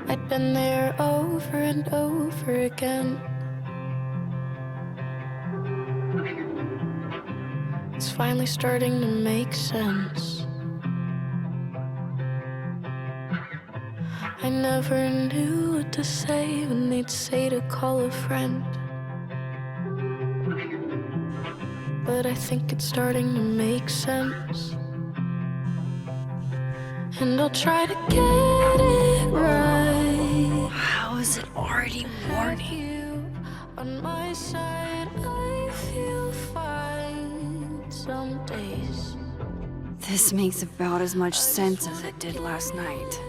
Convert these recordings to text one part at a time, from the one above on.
I'd been there over and over again. It's finally starting to make sense. I never knew what to say when they'd say to call a friend. But I think it's starting to make sense. And I'll try to get it right. How is it already morning? You on my side, I feel fine some days. This makes about as much sense as it did last night.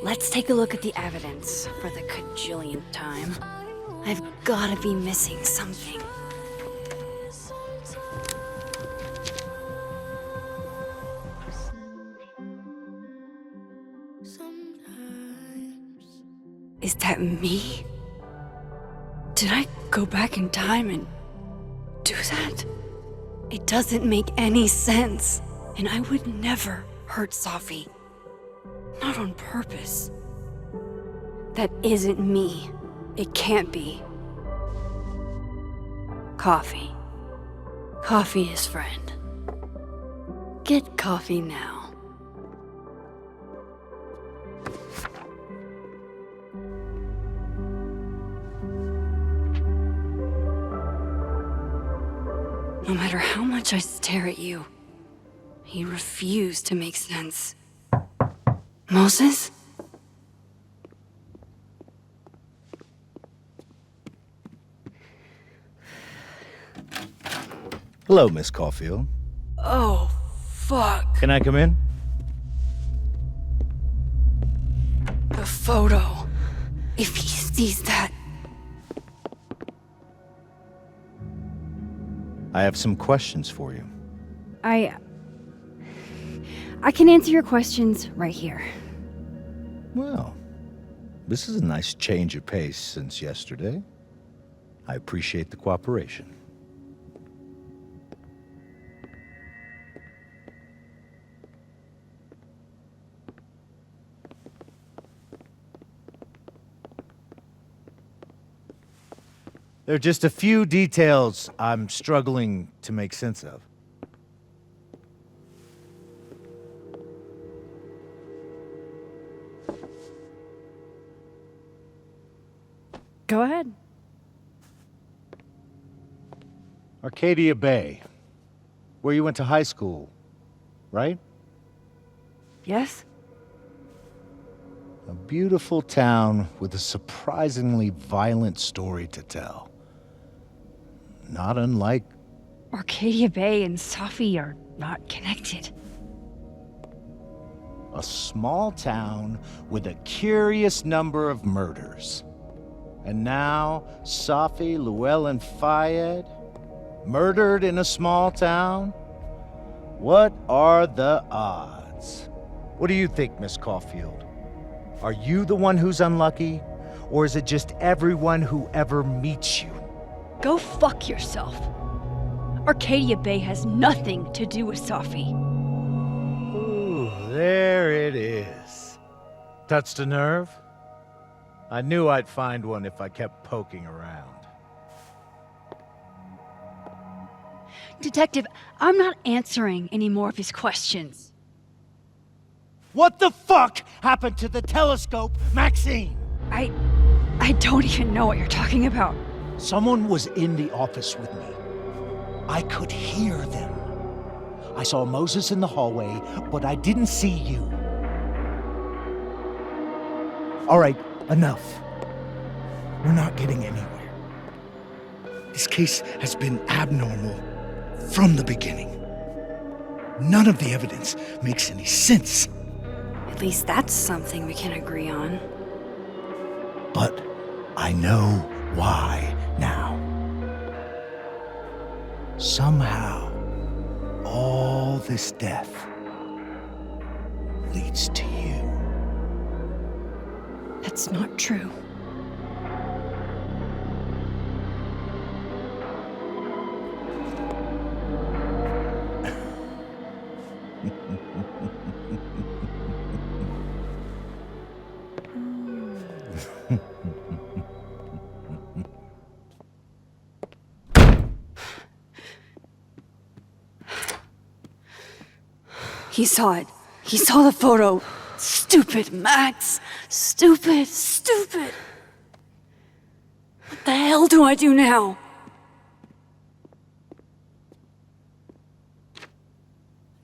Let's take a look at the evidence for the cajillionth time. I've gotta be missing something. Is that me? Did I go back in time and do that? It doesn't make any sense. And I would never hurt Safi. Not on purpose. That isn't me. It can't be. Coffee. Coffee is friend. Get coffee now. No matter how much I stare at you, you refuse to make sense. Moses? Hello, Miss Caulfield. Oh, fuck. Can I come in? The photo. If he sees that... I have some questions for you. I can answer your questions right here. Well, this is a nice change of pace since yesterday. I appreciate the cooperation. There are just a few details I'm struggling to make sense of. Go ahead. Arcadia Bay, where you went to high school, right? Yes? A beautiful town with a surprisingly violent story to tell. Not unlike... Arcadia Bay and Safi are not connected. a small town with a curious number of murders. And now, Safi Llewellyn-Fayyad, murdered in a small town? What are the odds? What do you think, Miss Caulfield? Are you the one who's unlucky? Or is it just everyone who ever meets you? Go fuck yourself. Arcadia Bay has nothing to do with Safi. Ooh, there it is. Touched a nerve? I knew I'd find one if I kept poking around. Detective, I'm not answering any more of his questions. What the fuck happened to the telescope, Maxine? I don't even know what you're talking about. Someone was in the office with me. I could hear them. I saw Moses in the hallway, but I didn't see you. All right, enough. We're not getting anywhere. This case has been abnormal from the beginning. None of the evidence makes any sense. At least that's something we can agree on. But I know why now. Somehow, all this death leads to you. That's not true. He saw it. He saw the photo. Stupid, Max. Stupid, stupid. What the hell do I do now?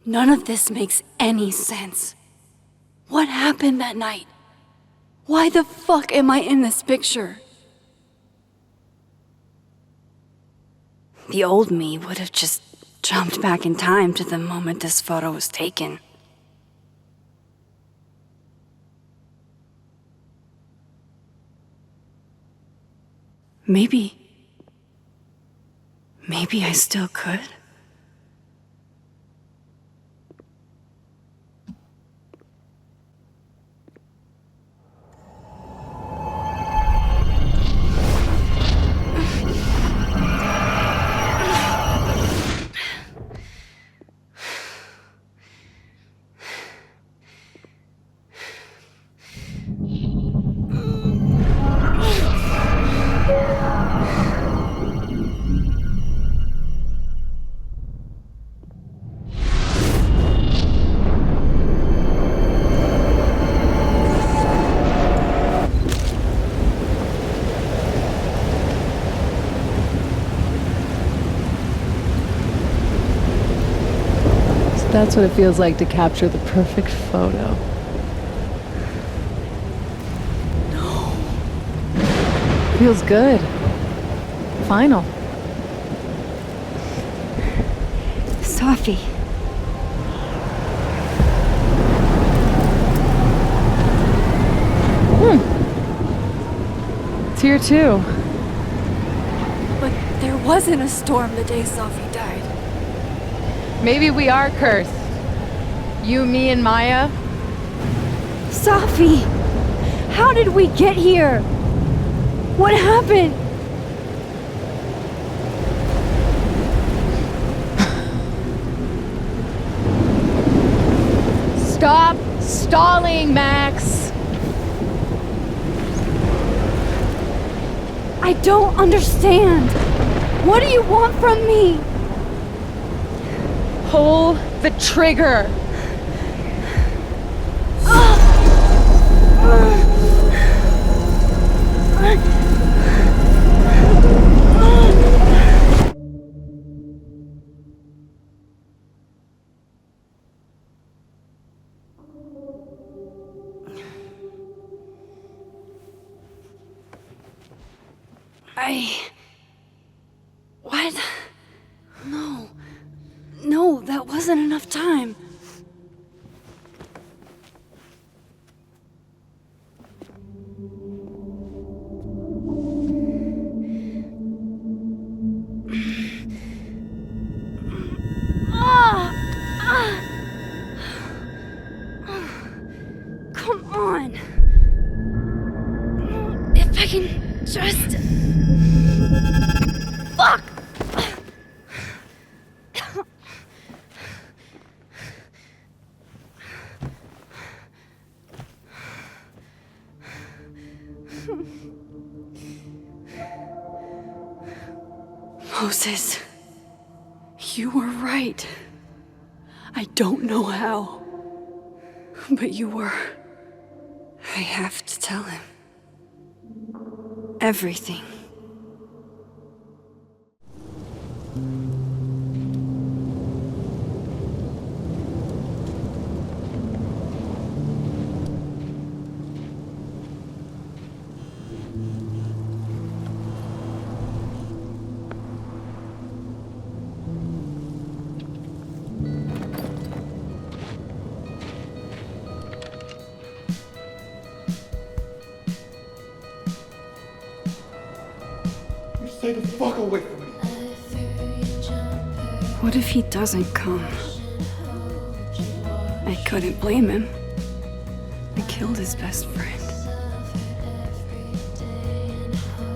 None of this makes any sense. What happened that night? Why the fuck am I in this picture? The old me would have just jumped back in time to the moment this photo was taken. Maybe I still could. That's what it feels like to capture the perfect photo. No. Feels good. Final. Safi. It's here too. But there wasn't a storm the day Safi died. Maybe we are cursed. You, me, and Maya. Safi! How did we get here? What happened? Stop stalling, Max! I don't understand. What do you want from me? Pull the trigger! What? No, that wasn't enough time. Come on. If I can just... Fuck! Moses, you were right. I don't know how, but you were. I have to tell him everything. Stay the fuck away from me. What if he doesn't come? I couldn't blame him. I killed his best friend.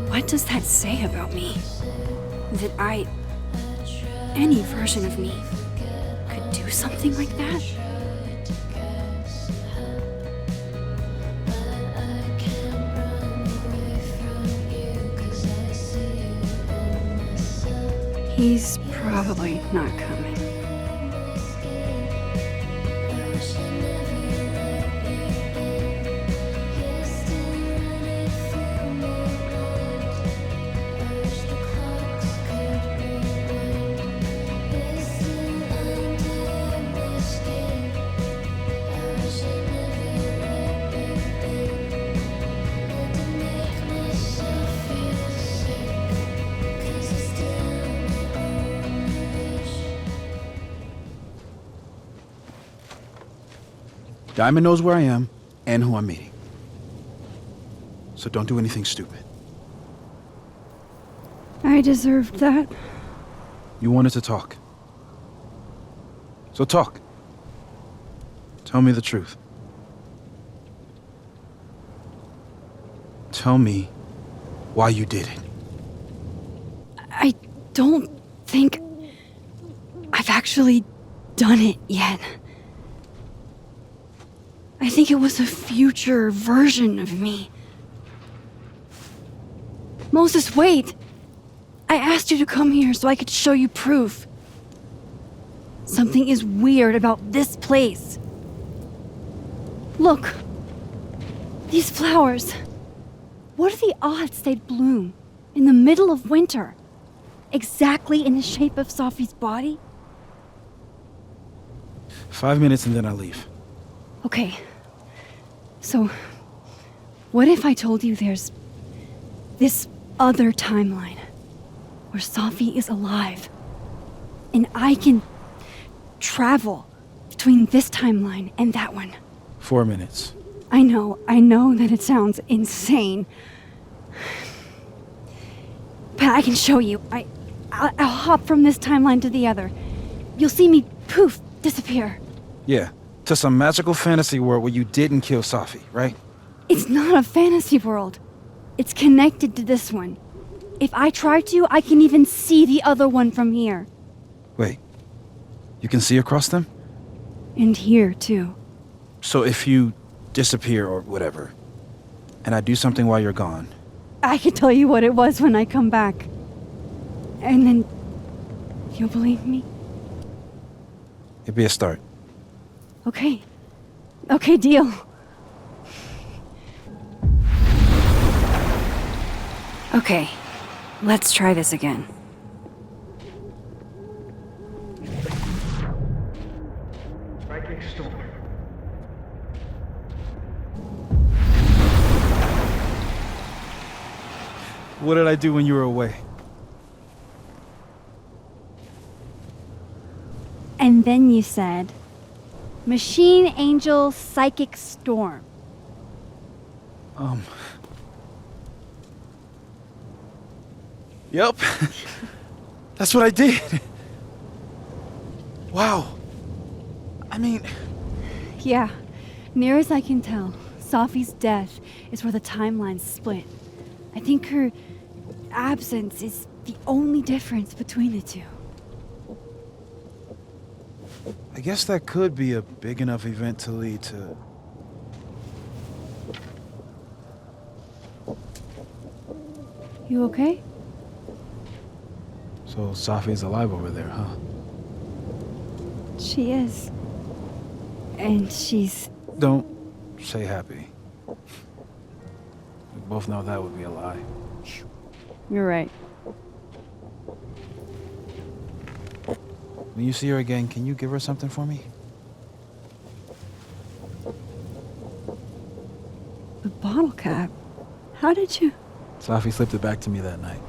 What does that say about me? That any version of me, could do something like that? He's probably not coming. Diamond knows where I am and who I'm meeting. So don't do anything stupid. I deserved that. You wanted to talk. So talk. Tell me the truth. Tell me why you did it. I don't think I've actually done it yet. I think it was a future version of me. Moses, wait! I asked you to come here so I could show you proof. Something is weird about this place. Look. These flowers. What are the odds they'd bloom in the middle of winter? Exactly in the shape of Safi's body? 5 minutes and then I leave. Okay. So, what if I told you there's this other timeline where Safi is alive and I can travel between this timeline and that one? 4 minutes. I know that it sounds insane. But I can show you. I'll hop from this timeline to the other. You'll see me, poof, disappear. Yeah, to some magical fantasy world where you didn't kill Safi, right? It's not a fantasy world. It's connected to this one. If I try to, I can even see the other one from here. Wait, you can see across them? And here, too. So if you disappear or whatever, and I do something while you're gone... I can tell you what it was when I come back. And then... you'll believe me? It'd be a start. Okay. Okay, deal. Okay, let's try this again. Psychic storm. What did I do when you were away? And then you said, Machine Angel Psychic Storm. Yep. That's what I did. Wow. I mean... Yeah, near as I can tell, Safi's death is where the timelines split. I think her absence is the only difference between the two. I guess that could be a big enough event to lead to... You okay? So Safi's alive over there, huh? She is. And she's... Don't say happy. We both know that would be a lie. You're right. When you see her again, can you give her something for me? The bottle cap? How did you... Safi slipped it back to me that night.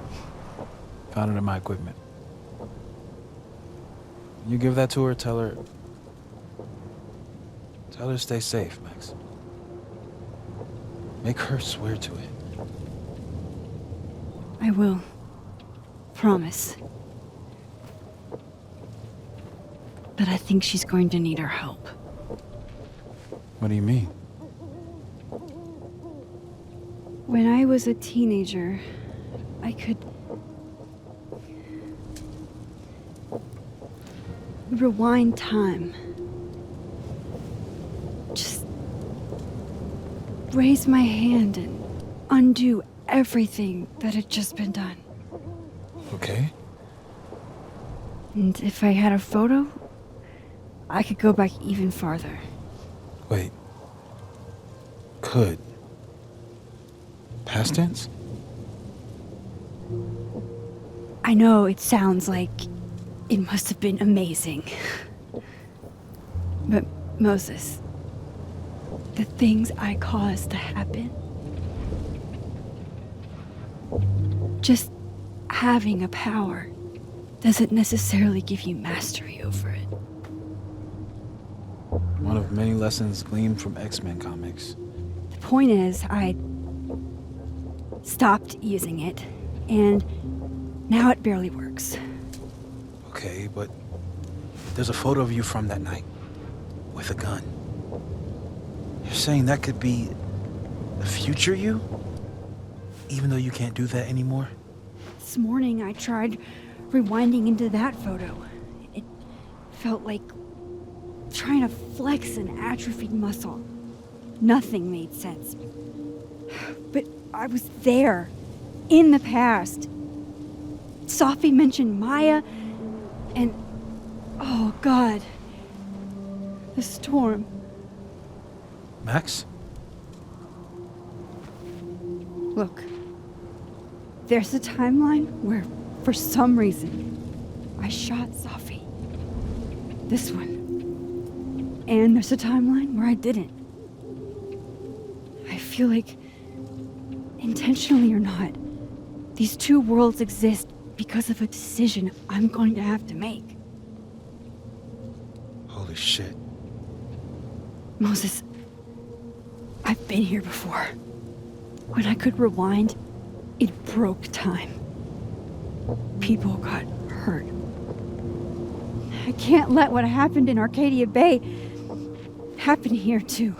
Found it in my equipment. When you give that to her, tell her to stay safe, Max. Make her swear to it. I will. Promise. But I think she's going to need our help. What do you mean? When I was a teenager, I could... rewind time. Just... raise my hand and undo everything that had just been done. Okay. And if I had a photo, I could go back even farther. Wait. Could. Past tense? I know it sounds like it must have been amazing. But Moses, the things I caused to happen, just having a power doesn't necessarily give you mastery over it. One of many lessons gleaned from X-Men comics. The point is, I stopped using it, and now it barely works. Okay, but there's a photo of you from that night with a gun. You're saying that could be the future you? Even though you can't do that anymore? This morning I tried rewinding into that photo. It felt like trying to flex an atrophied muscle. Nothing made sense. But I was there, in the past. Safi mentioned Maya, and oh God, the storm. Max? Look, there's a timeline where, for some reason, I shot Safi. This one. And there's a timeline where I didn't. I feel like, intentionally or not, these two worlds exist because of a decision I'm going to have to make. Holy shit. Moses, I've been here before. When I could rewind, it broke time. People got hurt. I can't let what happened in Arcadia Bay happen here too.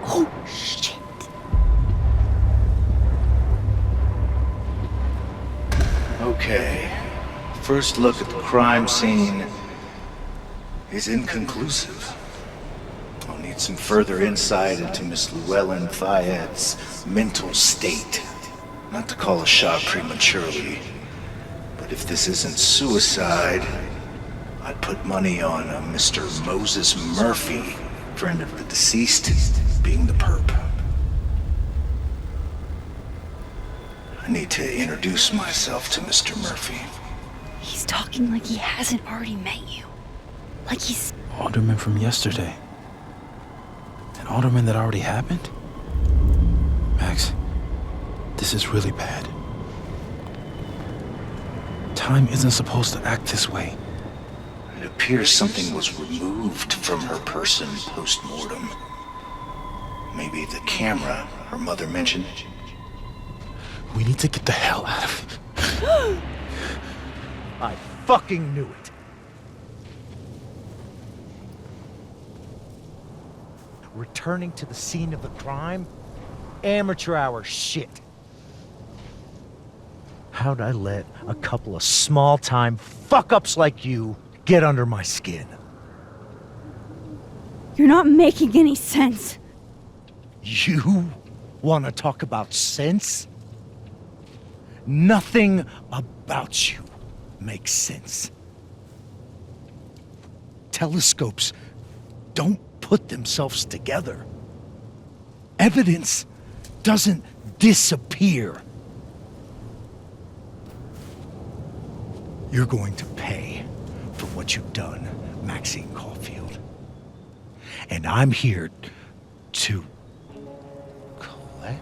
Oh, shit. Okay. First look at the crime scene is inconclusive. I'll need some further insight into Miss Llewellyn-Fayyad's mental state. Not to call a shot prematurely, but if this isn't suicide, I'd put money on a Mr. Moses Murphy, friend of the deceased, being the perp. I need to introduce myself to Mr. Murphy. He's talking like he hasn't already met you. Like he's... Alderman from yesterday. An alderman that already happened? Max, this is really bad. Time isn't supposed to act this way. It appears something was removed from her person post-mortem. Maybe the camera her mother mentioned. We need to get the hell out of here. I fucking knew it. Returning to the scene of the crime? Amateur hour shit. How'd I let a couple of small-time fuck-ups like you get under my skin? You're not making any sense. You want to talk about sense? Nothing about you makes sense. Telescopes don't put themselves together. Evidence doesn't disappear. You're going to pay for what you've done, Max Caulfield. And I'm here to collect.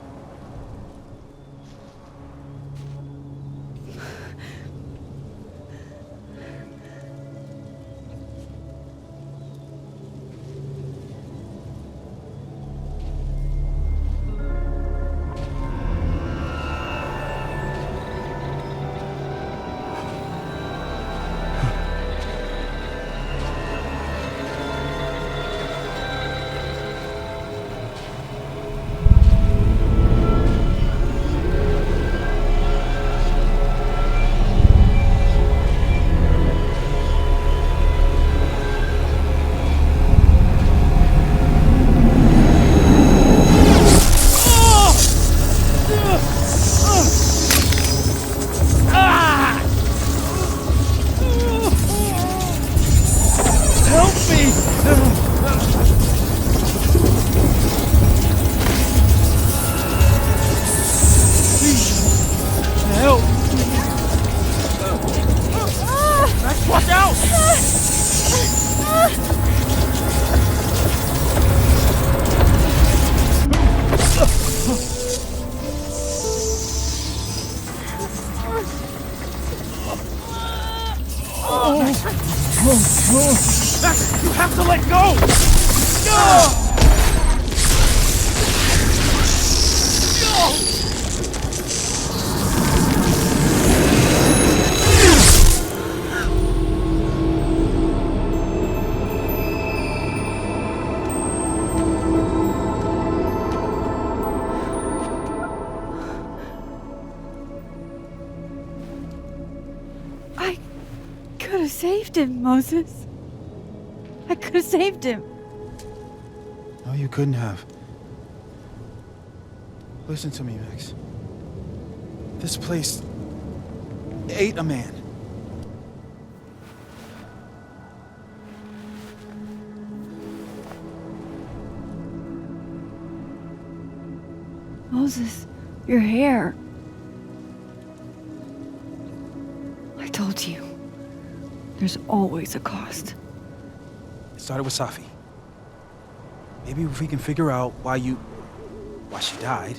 Max, you have to let go! No! I could have saved him, Moses. I could have saved him. No, you couldn't have. Listen to me, Max. This place ate a man. Moses, your hair. I told you. There's always a cost. It started with Safi. Maybe if we can figure out why she died,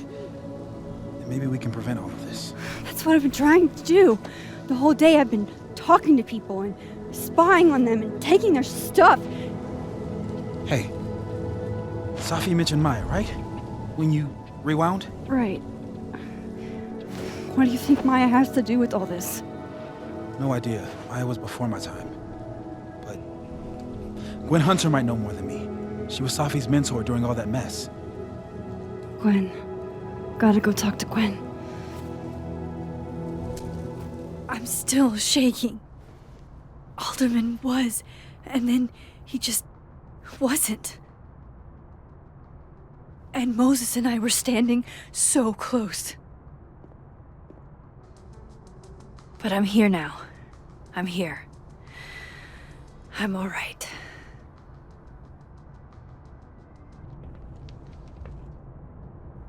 then maybe we can prevent all of this. That's what I've been trying to do. The whole day I've been talking to people and spying on them and taking their stuff. Hey, Safi mentioned Maya, right? When you rewound? Right. What do you think Maya has to do with all this? No idea. Maya was before my time. But Gwen Hunter might know more than me. She was Safi's mentor during all that mess. Gwen. Gotta go talk to Gwen. I'm still shaking. Alderman was, and then he just wasn't. And Moses and I were standing so close. But I'm here now. I'm here. I'm all right.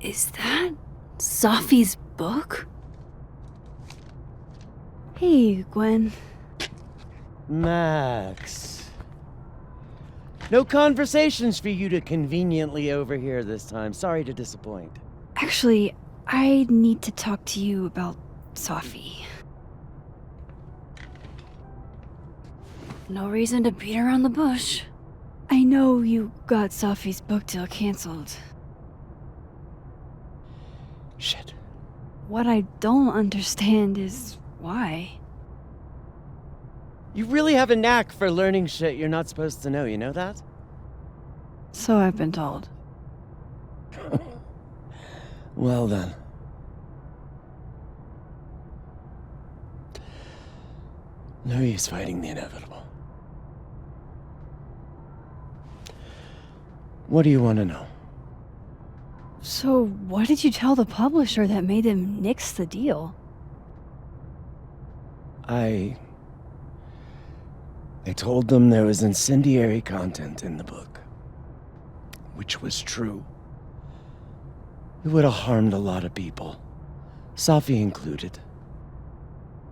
Is that Safi's book? Hey, Gwen. Max. No conversations for you to conveniently overhear this time. Sorry to disappoint. Actually, I need to talk to you about Safi. No reason to beat around the bush. I know you got Safi's book deal canceled. Shit. What I don't understand is why. You really have a knack for learning shit you're not supposed to know, you know that? So I've been told. Well then. No use fighting the inevitable. What do you want to know? So what did you tell the publisher that made them nix the deal? I told them there was incendiary content in the book. Which was true. It would have harmed a lot of people. Safi included.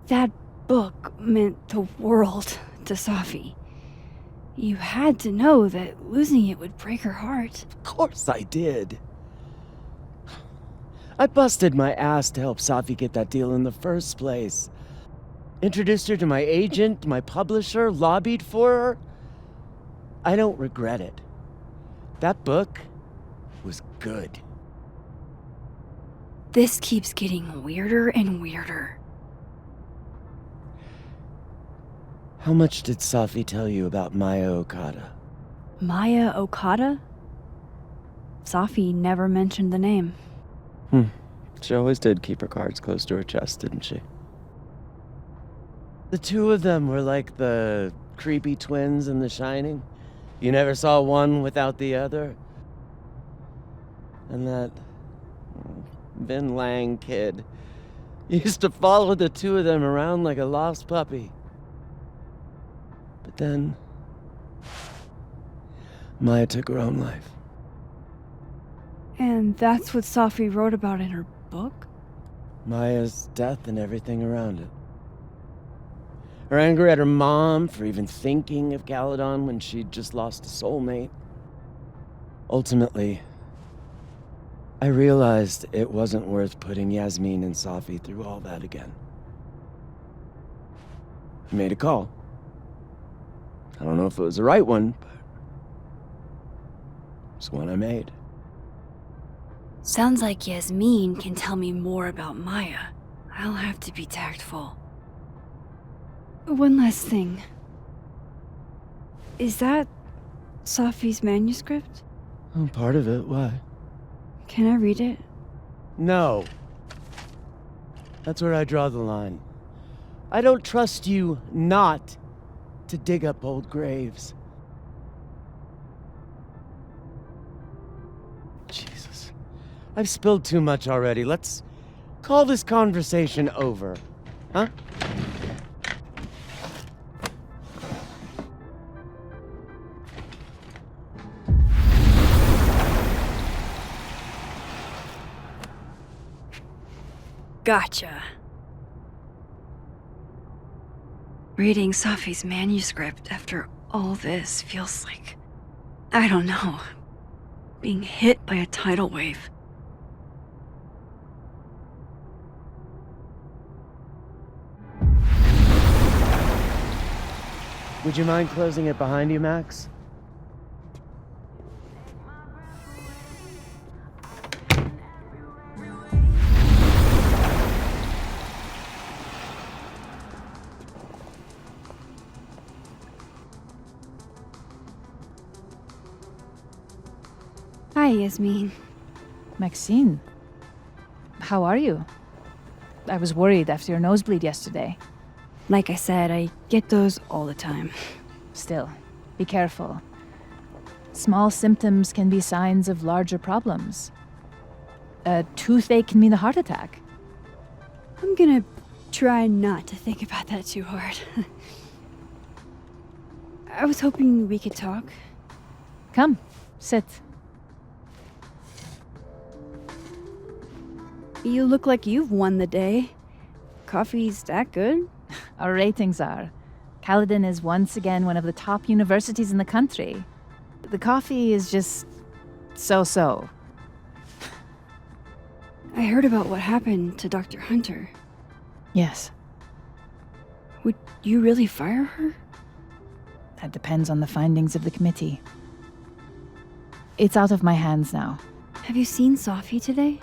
That book meant the world to Safi. You had to know that losing it would break her heart. Of course I did. I busted my ass to help Safi get that deal in the first place. Introduced her to my agent, my publisher, lobbied for her. I don't regret it. That book was good. This keeps getting weirder and weirder. How much did Safi tell you about Maya Okada? Maya Okada? Safi never mentioned the name. She always did keep her cards close to her chest, didn't she? The two of them were like the creepy twins in The Shining. You never saw one without the other. And that Vinh Lang kid used to follow the two of them around like a lost puppy. But then Maya took her own life. And that's what Safi wrote about in her book? Maya's death and everything around it. Her anger at her mom for even thinking of Caledon when she'd just lost a soulmate. Ultimately, I realized it wasn't worth putting Yasmin and Safi through all that again. I made a call. I don't know if it was the right one, but it's one I made. Sounds like Yasmin can tell me more about Maya. I'll have to be tactful. One last thing. Is that Safi's manuscript? Oh, part of it. Why? Can I read it? No. That's where I draw the line. I don't trust you not to dig up old graves. Jesus. I've spilled too much already. Let's call this conversation over. Huh? Gotcha. Reading Safi's manuscript after all this feels like, I don't know, being hit by a tidal wave. Would you mind closing it behind you, Max? Hi, Yasmin. Maxine, how are you? I was worried after your nosebleed yesterday. Like I said, I get those all the time. Still, be careful. Small symptoms can be signs of larger problems. A toothache can mean a heart attack. I'm gonna try not to think about that too hard. I was hoping we could talk. Come, sit. You look like you've won the day. Coffee's that good? Our ratings are. Caledon is once again one of the top universities in the country. The coffee is just so-so. I heard about what happened to Dr. Hunter. Yes, Would you really fire her? that depends on the findings of the committee. It's out of my hands now. Have you seen Safi today?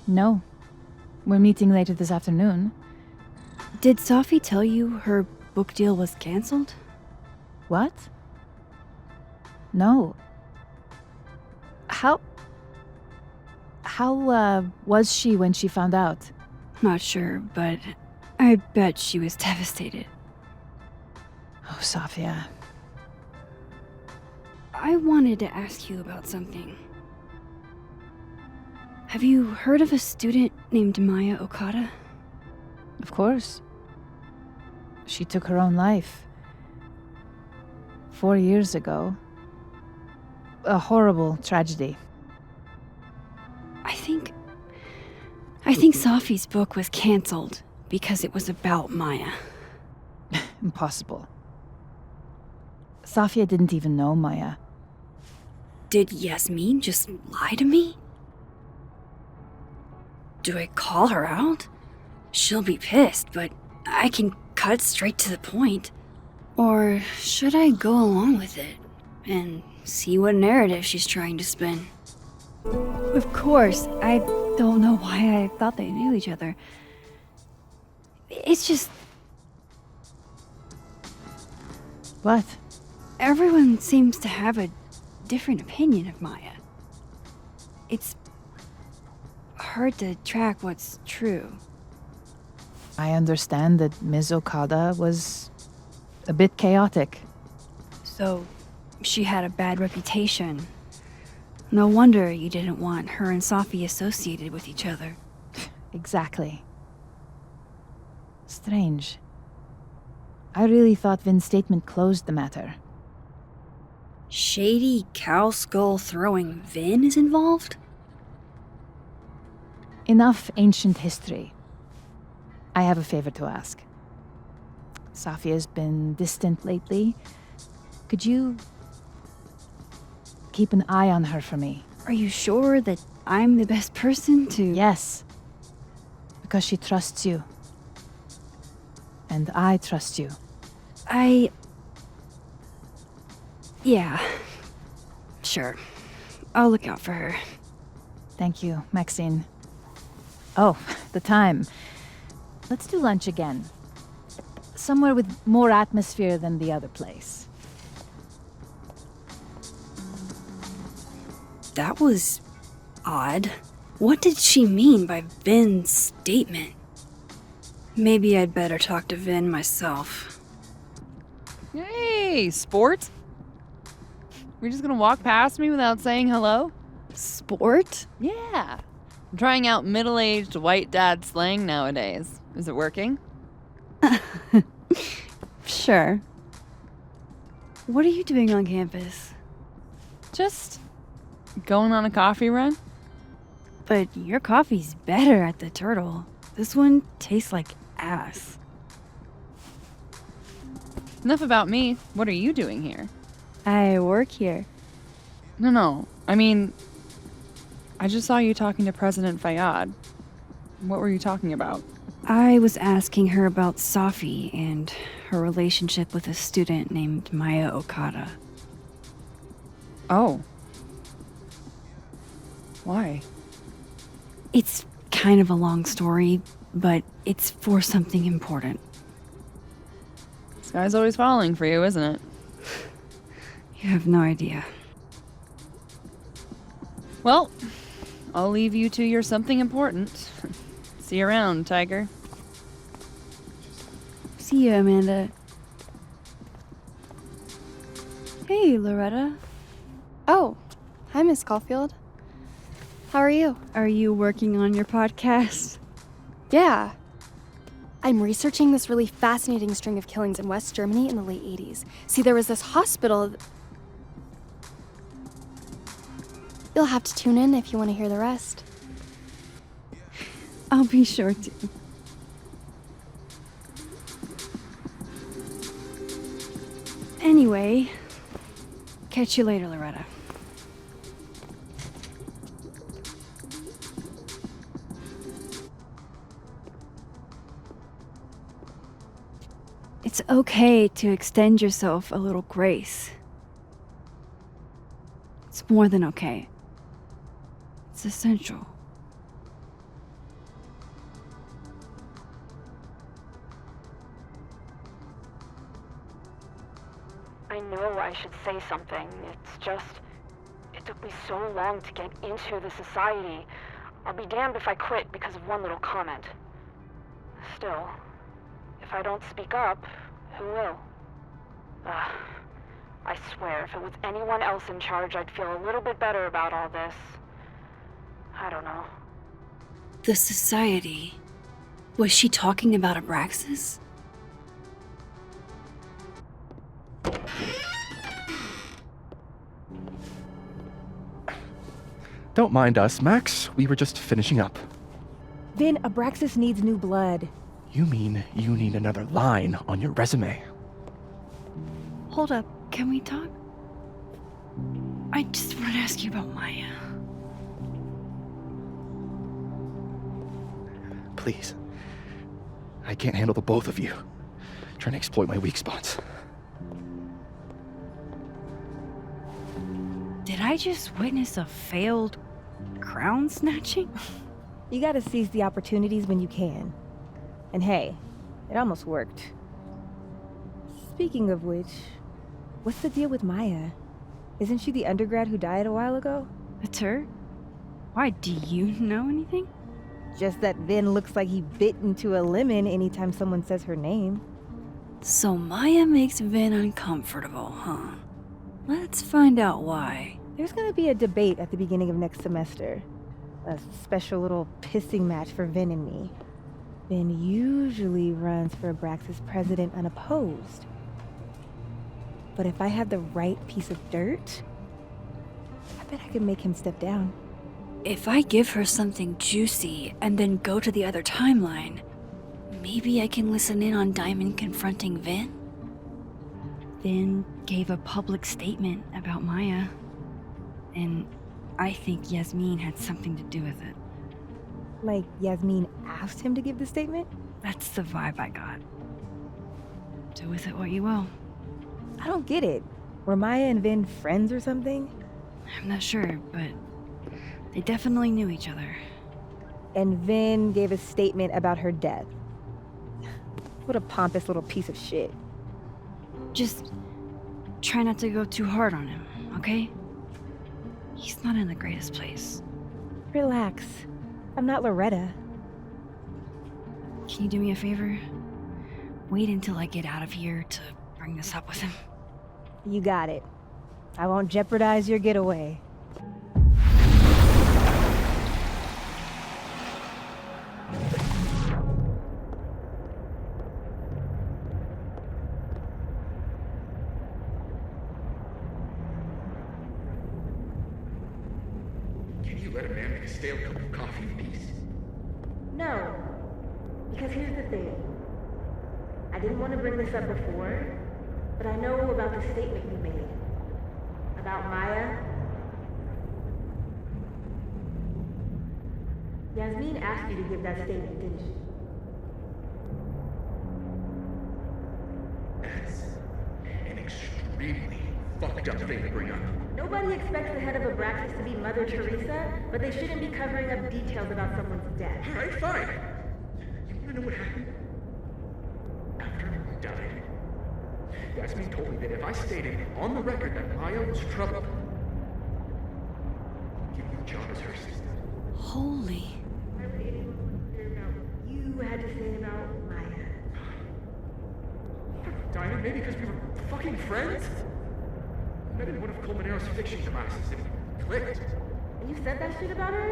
No. We're meeting later this afternoon. Did Safi tell you her book deal was canceled? What? No. How was she when she found out? Not sure, but I bet she was devastated. Oh, Safia. I wanted to ask you about something. Have you heard of a student named Maya Okada? Of course. She took her own life. 4 years ago. A horrible tragedy. I think Safi's book was canceled because it was about Maya. Impossible. Safia didn't even know Maya. Did Yasmin just lie to me? Do I call her out? She'll be pissed, but I can cut straight to the point. Or should I go along with it and see what narrative she's trying to spin? Of course, I don't know why I thought they knew each other. It's just What? everyone seems to have a different opinion of Maya. It's hard to track what's true. I understand that Ms. Okada was a bit chaotic. So, she had a bad reputation. No wonder you didn't want her and Safi associated with each other. Exactly. Strange. I really thought Vin's statement closed the matter. Shady cow skull throwing Vinh is involved? Enough ancient history. I have a favor to ask. Safia's been distant lately. Could you keep an eye on her for me? Are you sure that I'm the best person to... Yes. Because she trusts you. And I trust you. Yeah. Sure. I'll look out for her. Thank you, Maxine. Oh, the time. Let's do lunch again. Somewhere with more atmosphere than the other place. That was odd. What did she mean by Vin's statement? Maybe I'd better talk to Vinh myself. Hey, sport? We're just gonna walk past me without saying hello? Sport? Yeah. I'm trying out middle-aged white dad slang nowadays. Is it working? Sure. What are you doing on campus? Just going on a coffee run? But your coffee's better at the Turtle. This one tastes like ass. Enough about me. What are you doing here? I work here. No. I mean, I just saw you talking to President Fayyad. What were you talking about? I was asking her about Safi and her relationship with a student named Maya Okada. Oh. Why? It's kind of a long story, but it's for something important. This guy's always falling for you, isn't it? You have no idea. Well, I'll leave you to your something important. See you around, Tiger. See you, Amanda. Hey, Loretta. Oh, hi, Miss Caulfield. How are you? Are you working on your podcast? Yeah. I'm researching this really fascinating string of killings in West Germany in the late 80s. See, there was this hospital... You'll have to tune in if you want to hear the rest. I'll be sure to. Anyway, catch you later, Loretta. It's okay to extend yourself a little grace. It's more than okay. It's essential. I know I should say something. It's just... It took me so long to get into the society. I'll be damned if I quit because of one little comment. Still, if I don't speak up, who will? I swear, if it was anyone else in charge, I'd feel a little bit better about all this. I don't know. The society? Was she talking about Abraxas? Don't mind us, Max. We were just finishing up. Vinh, Abraxas needs new blood. You mean you need another line on your resume? Hold up, can we talk? I just want to ask you about Maya. Please. I can't handle the both of you. Trying to exploit my weak spots. Did I just witness a failed crown snatching? You gotta seize the opportunities when you can. And hey, it almost worked. Speaking of which, what's the deal with Maya? Isn't she the undergrad who died a while ago? It's her? Why, do you know anything? Just that Vinh looks like he bit into a lemon anytime someone says her name. So Maya makes Vinh uncomfortable, huh? Let's find out why. There's gonna be a debate at the beginning of next semester. A special little pissing match for Vinh and me. Vinh usually runs for Abraxas president unopposed. But if I have the right piece of dirt, I bet I could make him step down. If I give her something juicy and then go to the other timeline, maybe I can listen in on Diamond confronting Vinh? Vinh gave a public statement about Maya, and I think Yasmin had something to do with it. Like Yasmin asked him to give the statement? That's the vibe I got. Do with it what you will. I don't get it. Were Maya and Vinh friends or something? I'm not sure, but they definitely knew each other. And Vinh gave a statement about her death. What a pompous little piece of shit. Just try not to go too hard on him, okay? He's not in the greatest place. Relax. I'm not Loretta. Can you do me a favor? Wait until I get out of here to bring this up with him. You got it. I won't jeopardize your getaway. Can you let a man make a stale cup of coffee in peace? No. Because here's the thing. I didn't want to bring this up before, but I know about the statement you made. About Maya. Yasmin asked you to give that statement, didn't she? That's an extremely fucked up thing to bring up. Nobody expects the head of Abraxas to be Mother Teresa, but they shouldn't be covering up details about someone's death. Alright, fine. You wanna know what happened? After I died, Yasmin told me that if I stated on the record that Maya was troubled, I'd give you a job as her assistant. Holy. Why would anyone want to hear about what you had to say about Maya? Diamond, maybe because we were fucking friends? I met in one of Colmenaro's fiction classes and it clicked. And you said that shit about her?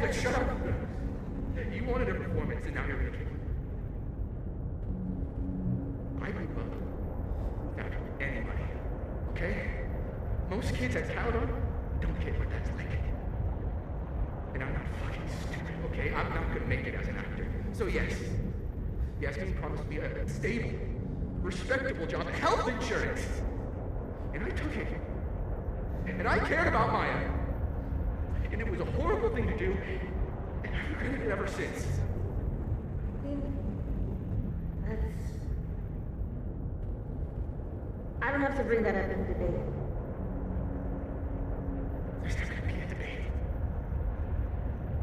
Like, shut up. You wanted a performance and now you're gonna kill it. I grew up without anybody, okay? Most kids at Caledon don't get what that's like. And I'm not fucking stupid, okay? I'm not gonna make it as an actor. So yes, Yasmin promised me a stable, respectable job, health insurance. And I took it. And I cared about Maya. And it was a horrible thing to do, and I've regretted it ever since. I don't have to bring that up in the debate. There's not gonna be a debate.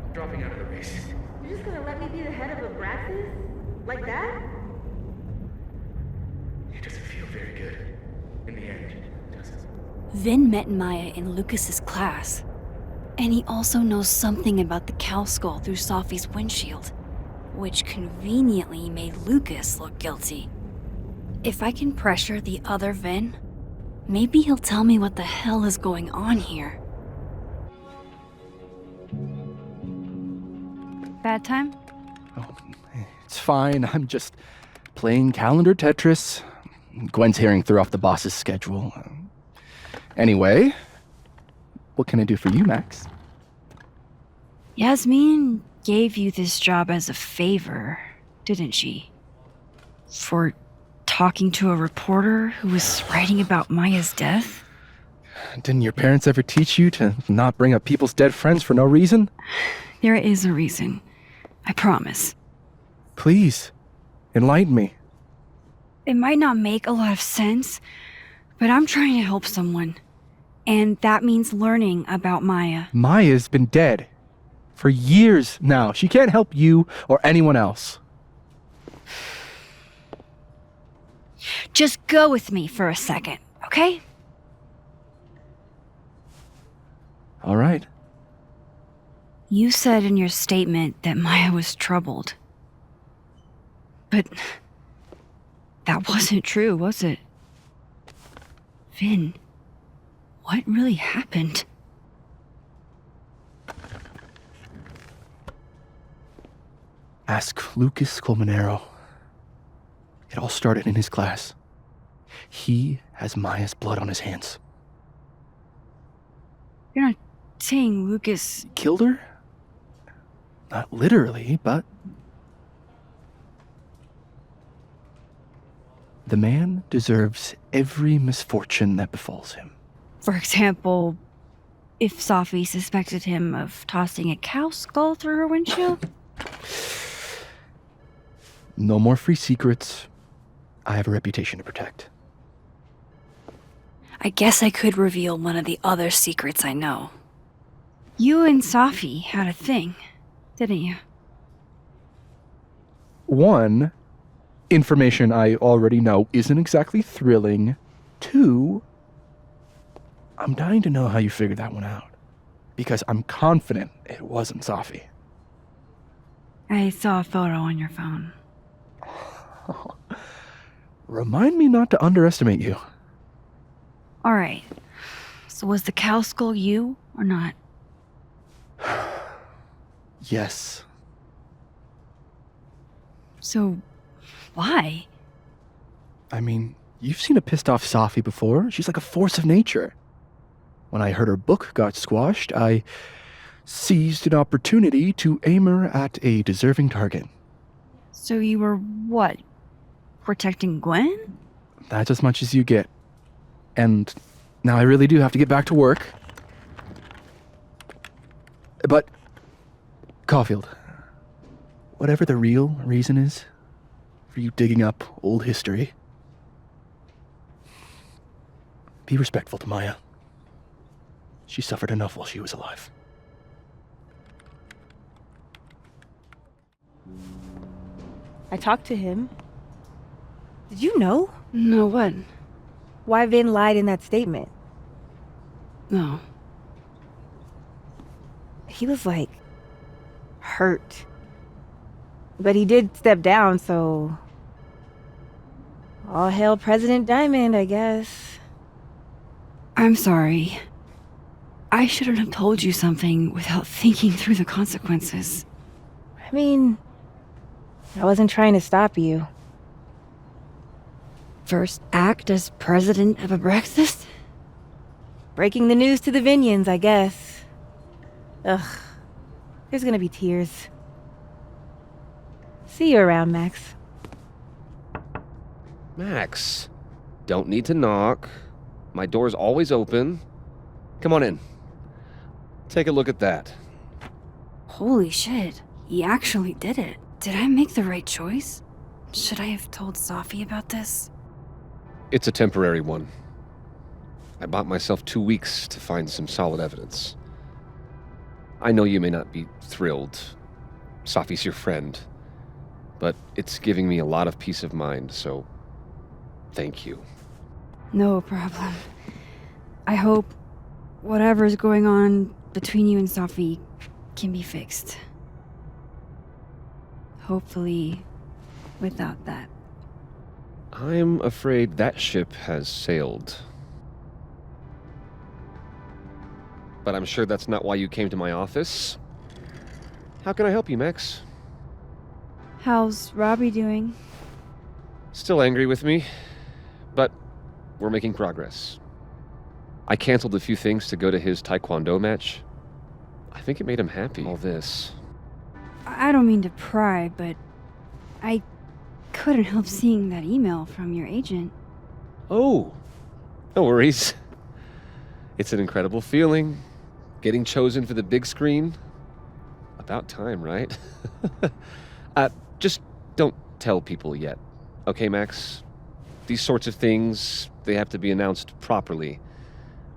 I'm dropping out of the race. You're just gonna let me be the head of Abraxas? Like that? It doesn't feel very good. In the end, does it? Vinh met Maya in Lucas's class. And he also knows something about the cow skull through Safi's windshield, which conveniently made Lucas look guilty. If I can pressure the other Vinh, maybe he'll tell me what the hell is going on here. Bad time? Oh, it's fine. I'm just playing calendar Tetris. Gwen's hearing threw off the boss's schedule. Anyway, what can I do for you, Max? Yasmin gave you this job as a favor, didn't she? For talking to a reporter who was writing about Maya's death? Didn't your parents ever teach you to not bring up people's dead friends for no reason? There is a reason. I promise. Please, enlighten me. It might not make a lot of sense, but I'm trying to help someone. And that means learning about Maya. Maya's been dead for years now. She can't help you or anyone else. Just go with me for a second, okay? All right. You said in your statement that Maya was troubled. But that wasn't true, was it? Vinh, what really happened? Ask Lucas Colmenero. It all started in his class. He has Maya's blood on his hands. You're not saying Lucas Killed her? Not literally, but... The man deserves every misfortune that befalls him. For example, if Safi suspected him of tossing a cow skull through her windshield? No more free secrets. I have a reputation to protect. I guess I could reveal one of the other secrets I know. You and Safi had a thing, didn't you? One, information I already know isn't exactly thrilling. Two, I'm dying to know how you figured that one out. Because I'm confident it wasn't Safi. I saw a photo on your phone. Remind me not to underestimate you. Alright. So was the cow skull you, or not? Yes. So, why? I mean, you've seen a pissed off Safi before. She's like a force of nature. When I heard her book got squashed, I seized an opportunity to aim her at a deserving target. So you were, what, protecting Gwen? That's as much as you get. And now I really do have to get back to work. But, Caulfield, whatever the real reason is for you digging up old history, be respectful to Maya. She suffered enough while she was alive. I talked to him. Did you know? No, what? Why Vinh lied in that statement? No. He was like hurt. But he did step down, so all hail President Diamond, I guess. I'm sorry. I shouldn't have told you something without thinking through the consequences. I mean, I wasn't trying to stop you. First act as president of a breakfast? Breaking the news to the Vinians, I guess. Ugh. There's gonna be tears. See you around, Max. Max, don't need to knock. My door's always open. Come on in. Take a look at that. Holy shit, he actually did it. Did I make the right choice? Should I have told Safi about this? It's a temporary one. I bought myself 2 weeks to find some solid evidence. I know you may not be thrilled. Safi's your friend. But it's giving me a lot of peace of mind, so thank you. No problem. I hope whatever's going on between you and Safi can be fixed. Hopefully, without that. I'm afraid that ship has sailed. But I'm sure that's not why you came to my office. How can I help you, Max? How's Robbie doing? Still angry with me, but we're making progress. I canceled a few things to go to his taekwondo match. I think it made him happy, all this. I don't mean to pry, but I couldn't help seeing that email from your agent. Oh, no worries. It's an incredible feeling. Getting chosen for the big screen. About time, right? Just don't tell people yet. Okay, Max? These sorts of things, they have to be announced properly.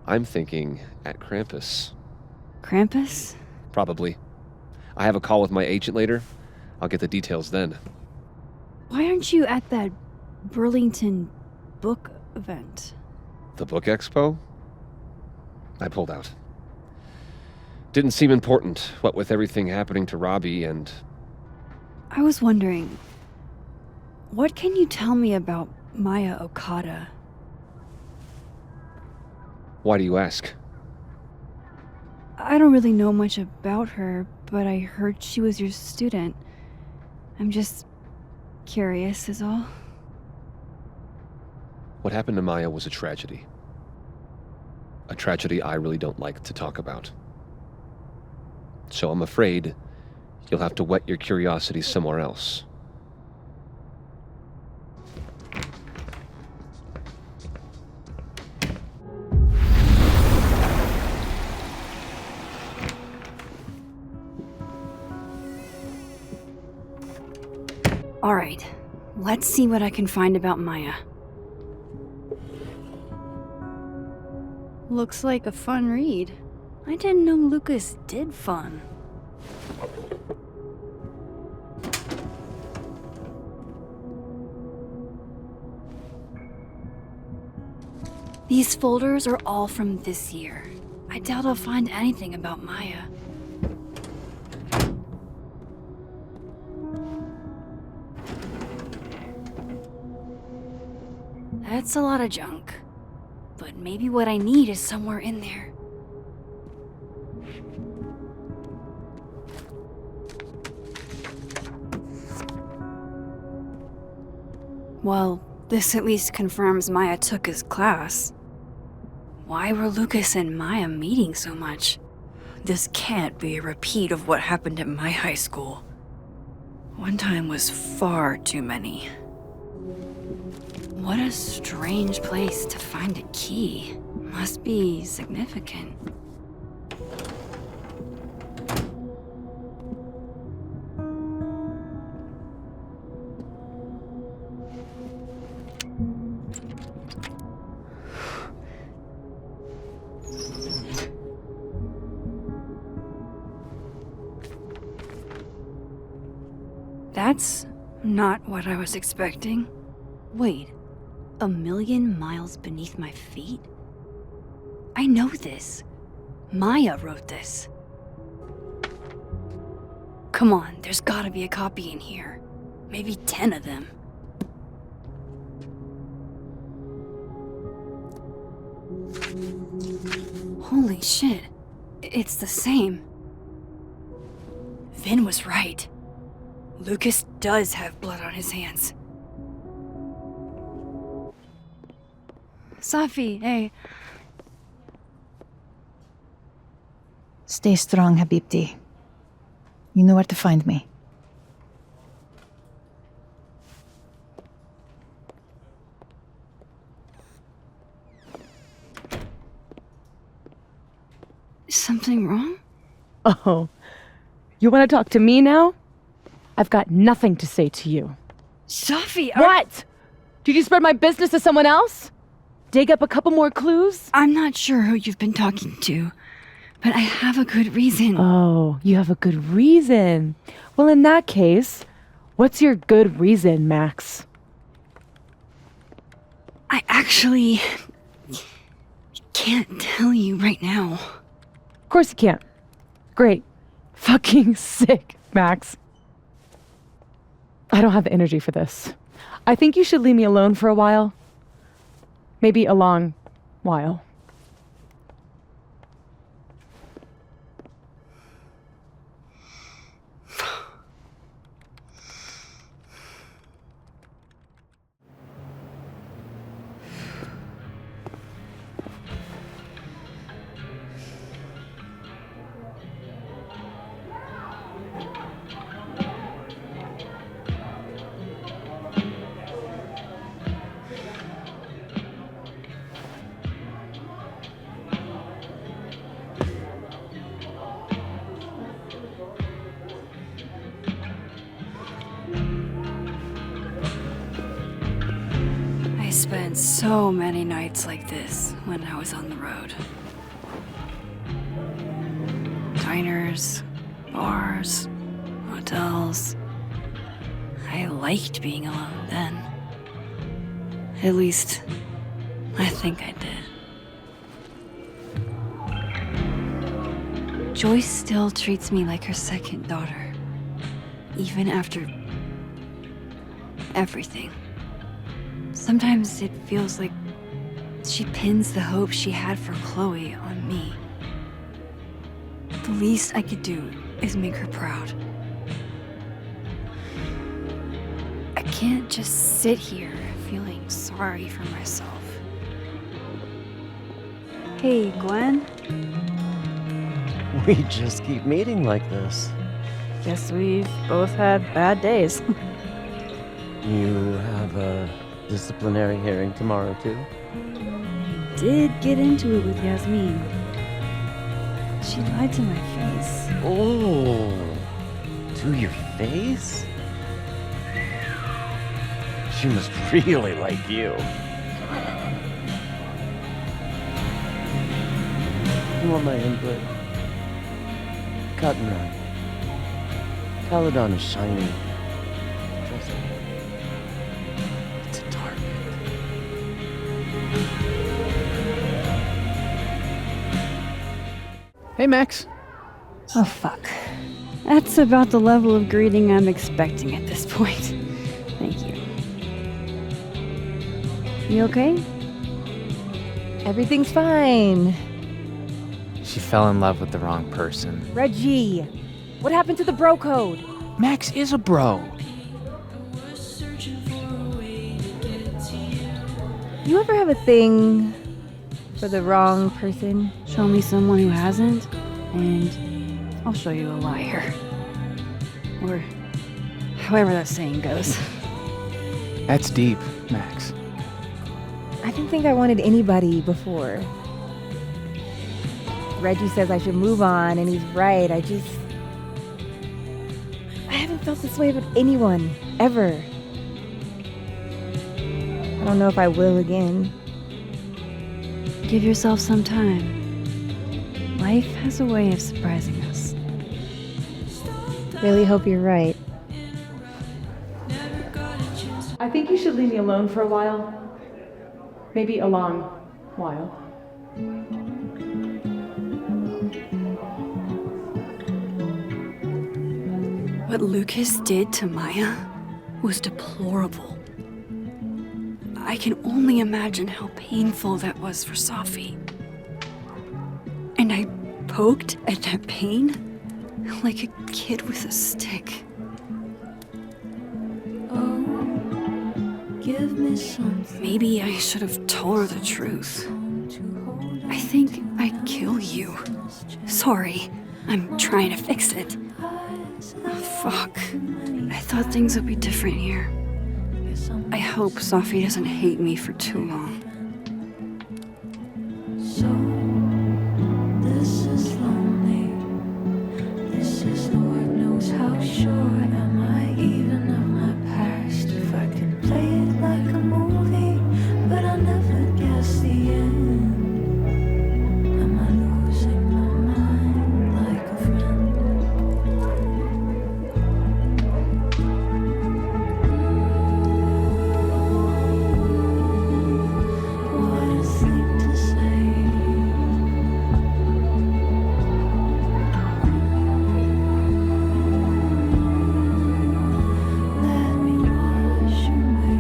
I'm thinking at Krampus. Krampus? Probably. I have a call with my agent later. I'll get the details then. Why aren't you at that Burlington book event? The book expo? I pulled out. Didn't seem important, what with everything happening to Robbie and... I was wondering, what can you tell me about Maya Okada? Why do you ask? I don't really know much about her, but I heard she was your student. I'm just curious is all. What happened to Maya was a tragedy. A tragedy I really don't like to talk about. So I'm afraid you'll have to whet your curiosity somewhere else. All right, let's see what I can find about Maya. Looks like a fun read. I didn't know Lucas did fun. These folders are all from this year. I doubt I'll find anything about Maya. That's a lot of junk. But maybe what I need is somewhere in there. Well, this at least confirms Maya took his class. Why were Lucas and Maya meeting so much? This can't be a repeat of what happened at my high school. One time was far too many. What a strange place to find a key. Must be significant. That's not what I was expecting. Wait, 1,000,000 miles beneath my feet? I know this. Maya wrote this. Come on, there's gotta be a copy in here. Maybe 10 of them. Holy shit, it's the same. Vinh was right. Lucas does have blood on his hands. Safi, hey. Stay strong, Habibti. You know where to find me. Is something wrong? Oh, you want to talk to me now? I've got nothing to say to you. Safi, What? Did you spread my business to someone else? Dig up a couple more clues? I'm not sure who you've been talking to, but I have a good reason. Oh, you have a good reason. Well, in that case, what's your good reason, Max? I actually can't tell you right now. Of course you can't. Great. Fucking sick, Max. I don't have the energy for this. I think you should leave me alone for a while. Maybe a long while. I spent so many nights like this when I was on the road. Diners, bars, hotels. I liked being alone then. At least, I think I did. Joyce still treats me like her second daughter, even after everything. Sometimes it feels like she pins the hope she had for Chloe on me. The least I could do is make her proud. I can't just sit here feeling sorry for myself. Hey, Gwen. We just keep meeting like this. Guess we've both had bad days. You have a disciplinary hearing tomorrow, too? Did get into it with Yasmin. She lied to my face. Oh, to your face? She must really like you. You want my input? Cut and run. Caledon is shiny. Trust me. It's a target. Hey, Max. Oh, fuck. That's about the level of greeting I'm expecting at this point. Thank you. You okay? Everything's fine. She fell in love with the wrong person. Reggie, what happened to the bro code? Max is a bro. You ever have a thing for the wrong person? Show me someone who hasn't, and I'll show you a liar. Or however that saying goes. That's deep, Max. I didn't think I wanted anybody before. Reggie says I should move on, and he's right. I haven't felt this way about anyone, ever. I don't know if I will again. Give yourself some time. Life has a way of surprising us. Really hope you're right. I think you should leave me alone for a while. Maybe a long while. What Lucas did to Maya was deplorable. I can only imagine how painful that was for Safi. And I poked at that pain like a kid with a stick. Oh, give me something. Maybe I should have told her the truth. I think I'd kill you. Sorry, I'm trying to fix it. Oh, fuck. I thought things would be different here. I hope Safi doesn't hate me for too long. So, this is lonely. This is Lord knows how sure am I even of my past. If I can play it like a movie, but I never guess the end. Am I losing my mind like a friend? What a thing to say. Let me wash away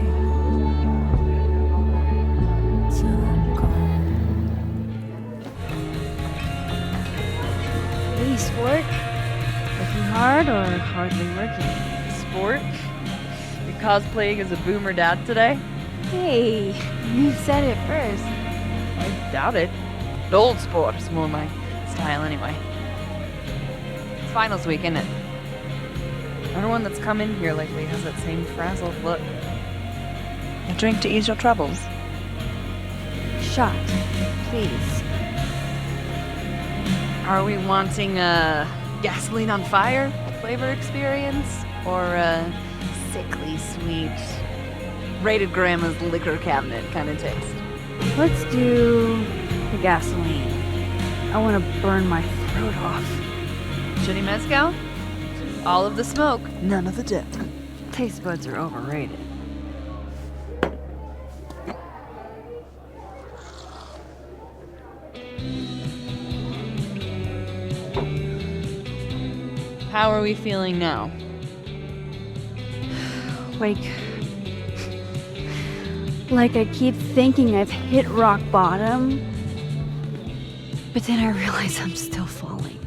till I'm gone. Hey, sport. Working hard or hardly working? Sport? You're cosplaying as a boomer dad today? Hey, you said it first. I doubt it. Old sport is more my style anyway. It's finals week, isn't it? Everyone that's come in here lately has that same frazzled look. A drink to ease your troubles. Shot, please. Are we wanting a gasoline on fire flavor experience? Or a sickly sweet, rated grandma's liquor cabinet kind of taste? Let's do the gasoline. I want to burn my throat off. Shitty mezcal? All of the smoke, none of the depth. Taste buds are overrated. How are we feeling now? Like I keep thinking I've hit rock bottom, but then I realize I'm still falling.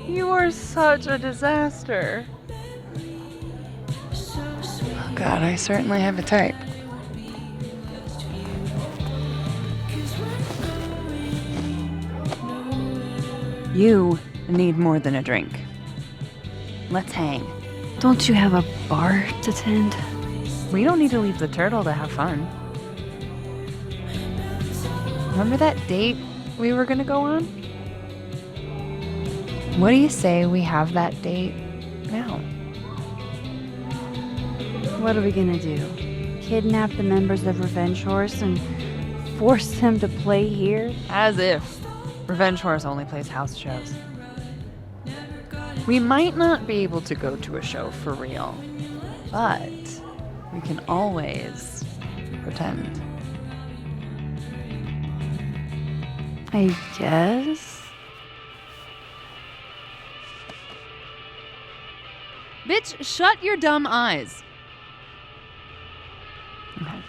You are such a disaster. Oh God, I certainly have a type. You need more than a drink. Let's hang. Don't you have a bar to tend? We don't need to leave the turtle to have fun. Remember that date we were gonna go on? What do you say we have that date now? What are we gonna do? Kidnap the members of Revenge Horse and forced them to play here? As if. Revenge Horse only plays house shows. We might not be able to go to a show for real, but we can always pretend. I guess. Bitch, shut your dumb eyes. Okay.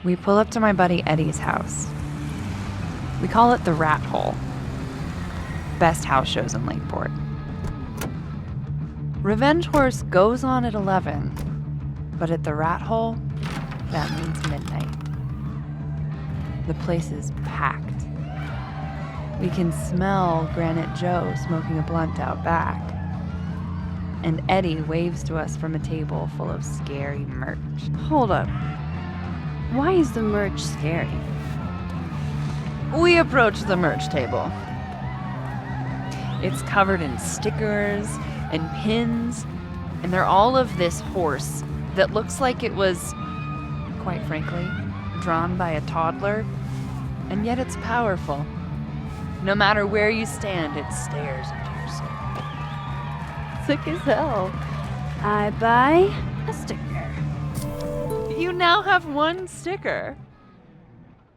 We pull up to my buddy Eddie's house. We call it the Rat Hole. Best house shows in Lakeport. Revenge Horse goes on at 11, but at the Rat Hole, that means midnight. The place is packed. We can smell Granite Joe smoking a blunt out back. And Eddie waves to us from a table full of scary merch. Hold up. Why is the merch scary? We approach the merch table. It's covered in stickers and pins, and they're all of this horse that looks like it was, quite frankly, drawn by a toddler, and yet it's powerful. No matter where you stand, it stares into your soul. Sick as hell. I buy a sticker. You now have one sticker.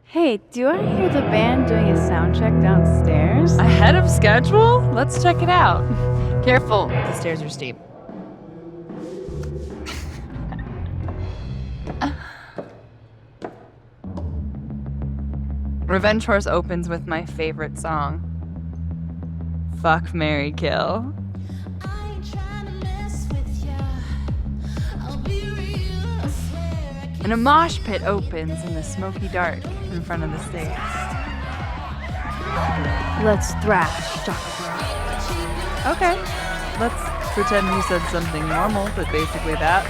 Hey, do I hear the band doing a sound check downstairs? Ahead of schedule? Let's check it out. Careful, the stairs are steep. Revenge Horse opens with my favorite song. Fuck, Marry, Kill. And a mosh pit opens in the smoky dark in front of the stage. Let's thrash, Dr. Okay. Let's pretend you said something normal, but basically that.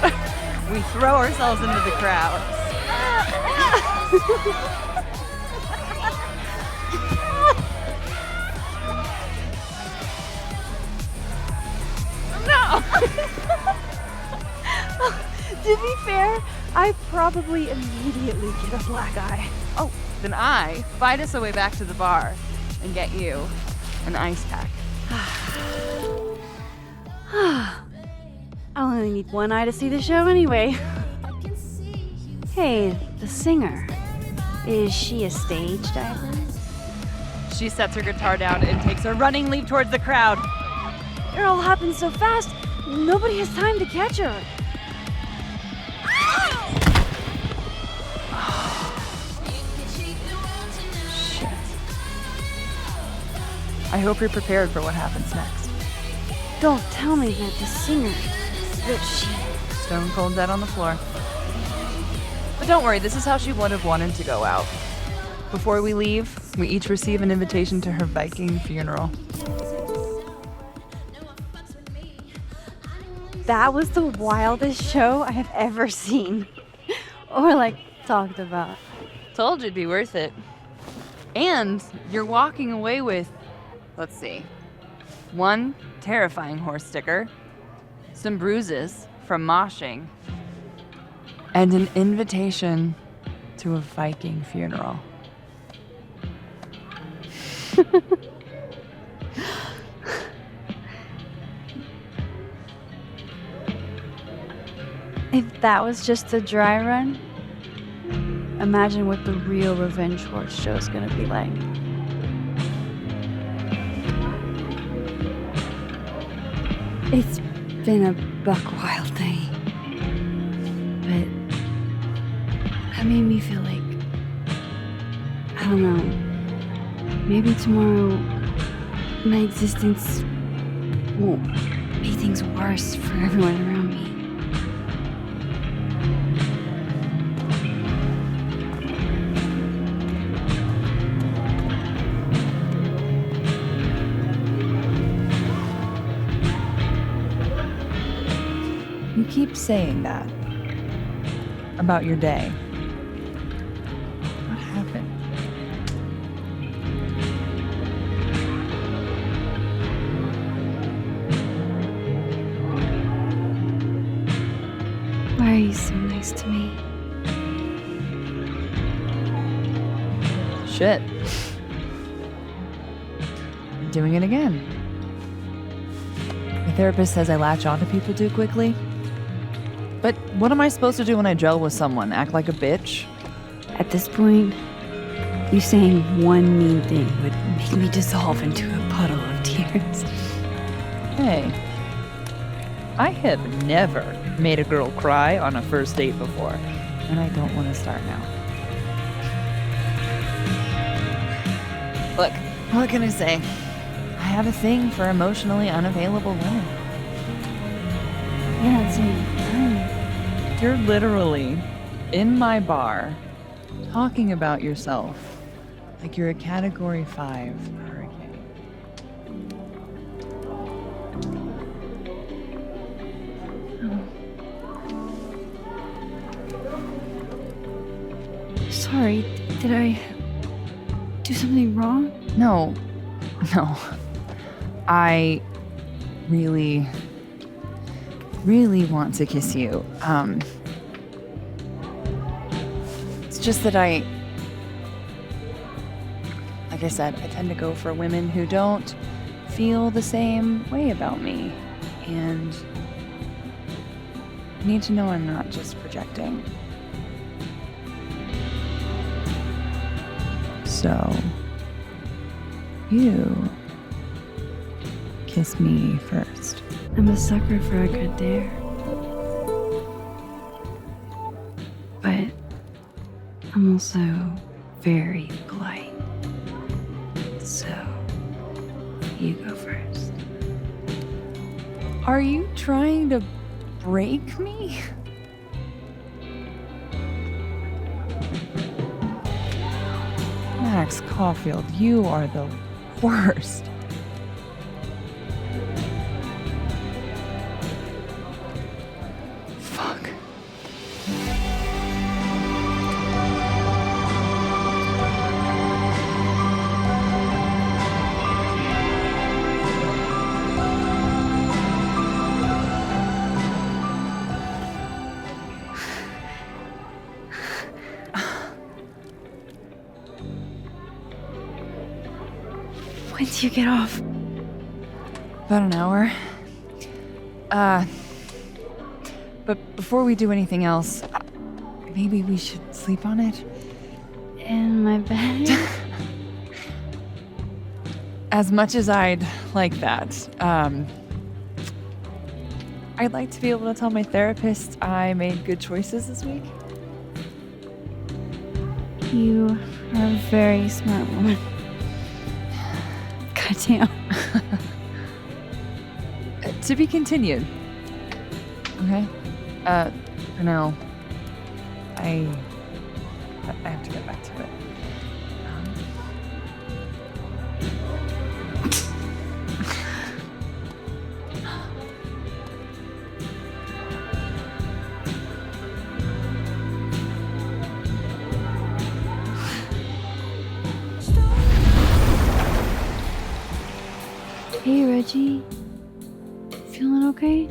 We throw ourselves into the crowd. No! To be fair, I probably immediately get a black eye. Oh, then I fight us a way back to the bar and get you an ice pack. I only need one eye to see the show anyway. Hey, the singer. Is she a stage diver? She sets her guitar down and takes a running leap towards the crowd. It all happens so fast, nobody has time to catch her. Shit. I hope you're prepared for what happens next. Don't tell me that the singer, that she... Stone cold dead on the floor. But don't worry, this is how she would have wanted to go out. Before we leave, we each receive an invitation to her Viking funeral. That was the wildest show I have ever seen. Or, like, talked about. Told you it'd be worth it. And you're walking away with, let's see, one terrifying horse sticker, some bruises from moshing, and an invitation to a Viking funeral. If that was just a dry run, imagine what the real Revenge Horse show is gonna be like. It's been a buck wild day, but that made me feel like, I don't know, maybe tomorrow my existence won't make things worse for everyone around me. You keep saying that about your day. What happened? Why are you so nice to me? Shit. I'm doing it again. My therapist says I latch onto people too quickly. But what am I supposed to do when I gel with someone? Act like a bitch? At this point, you saying one mean thing would make me dissolve into a puddle of tears. Hey, I have never made a girl cry on a first date before, and I don't want to start now. Look, what can I say? I have a thing for emotionally unavailable women. Yeah, same. You're literally in my bar talking about yourself like you're a Category 5 hurricane. Sorry, did I do something wrong? No. I really want to kiss you. It's just that like I said, I tend to go for women who don't feel the same way about me. And I need to know I'm not just projecting. So, you kiss me first. I'm a sucker for a good dare. But I'm also very polite. So, you go first. Are you trying to break me? Max Caulfield, you are the worst. Fuck. When do you get off? About an hour. But before we do anything else, maybe we should sleep on it? In my bed? As much as I'd like that, I'd like to be able to tell my therapist I made good choices this week. You are a very smart woman. Goddamn. To be continued. Okay? For now, I have to get back to it. Hey, Reggie. Feeling okay?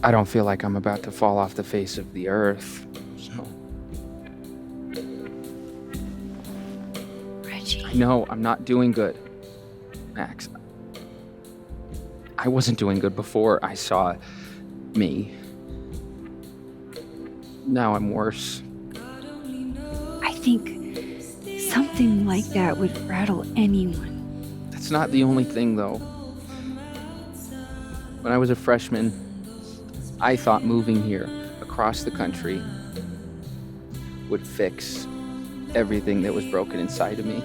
I don't feel like I'm about to fall off the face of the earth, so. Reggie. No, I'm not doing good, Max. I wasn't doing good before I saw me. Now I'm worse. I think something like that would rattle anyone. That's not the only thing, though. When I was a freshman, I thought moving here across the country would fix everything that was broken inside of me.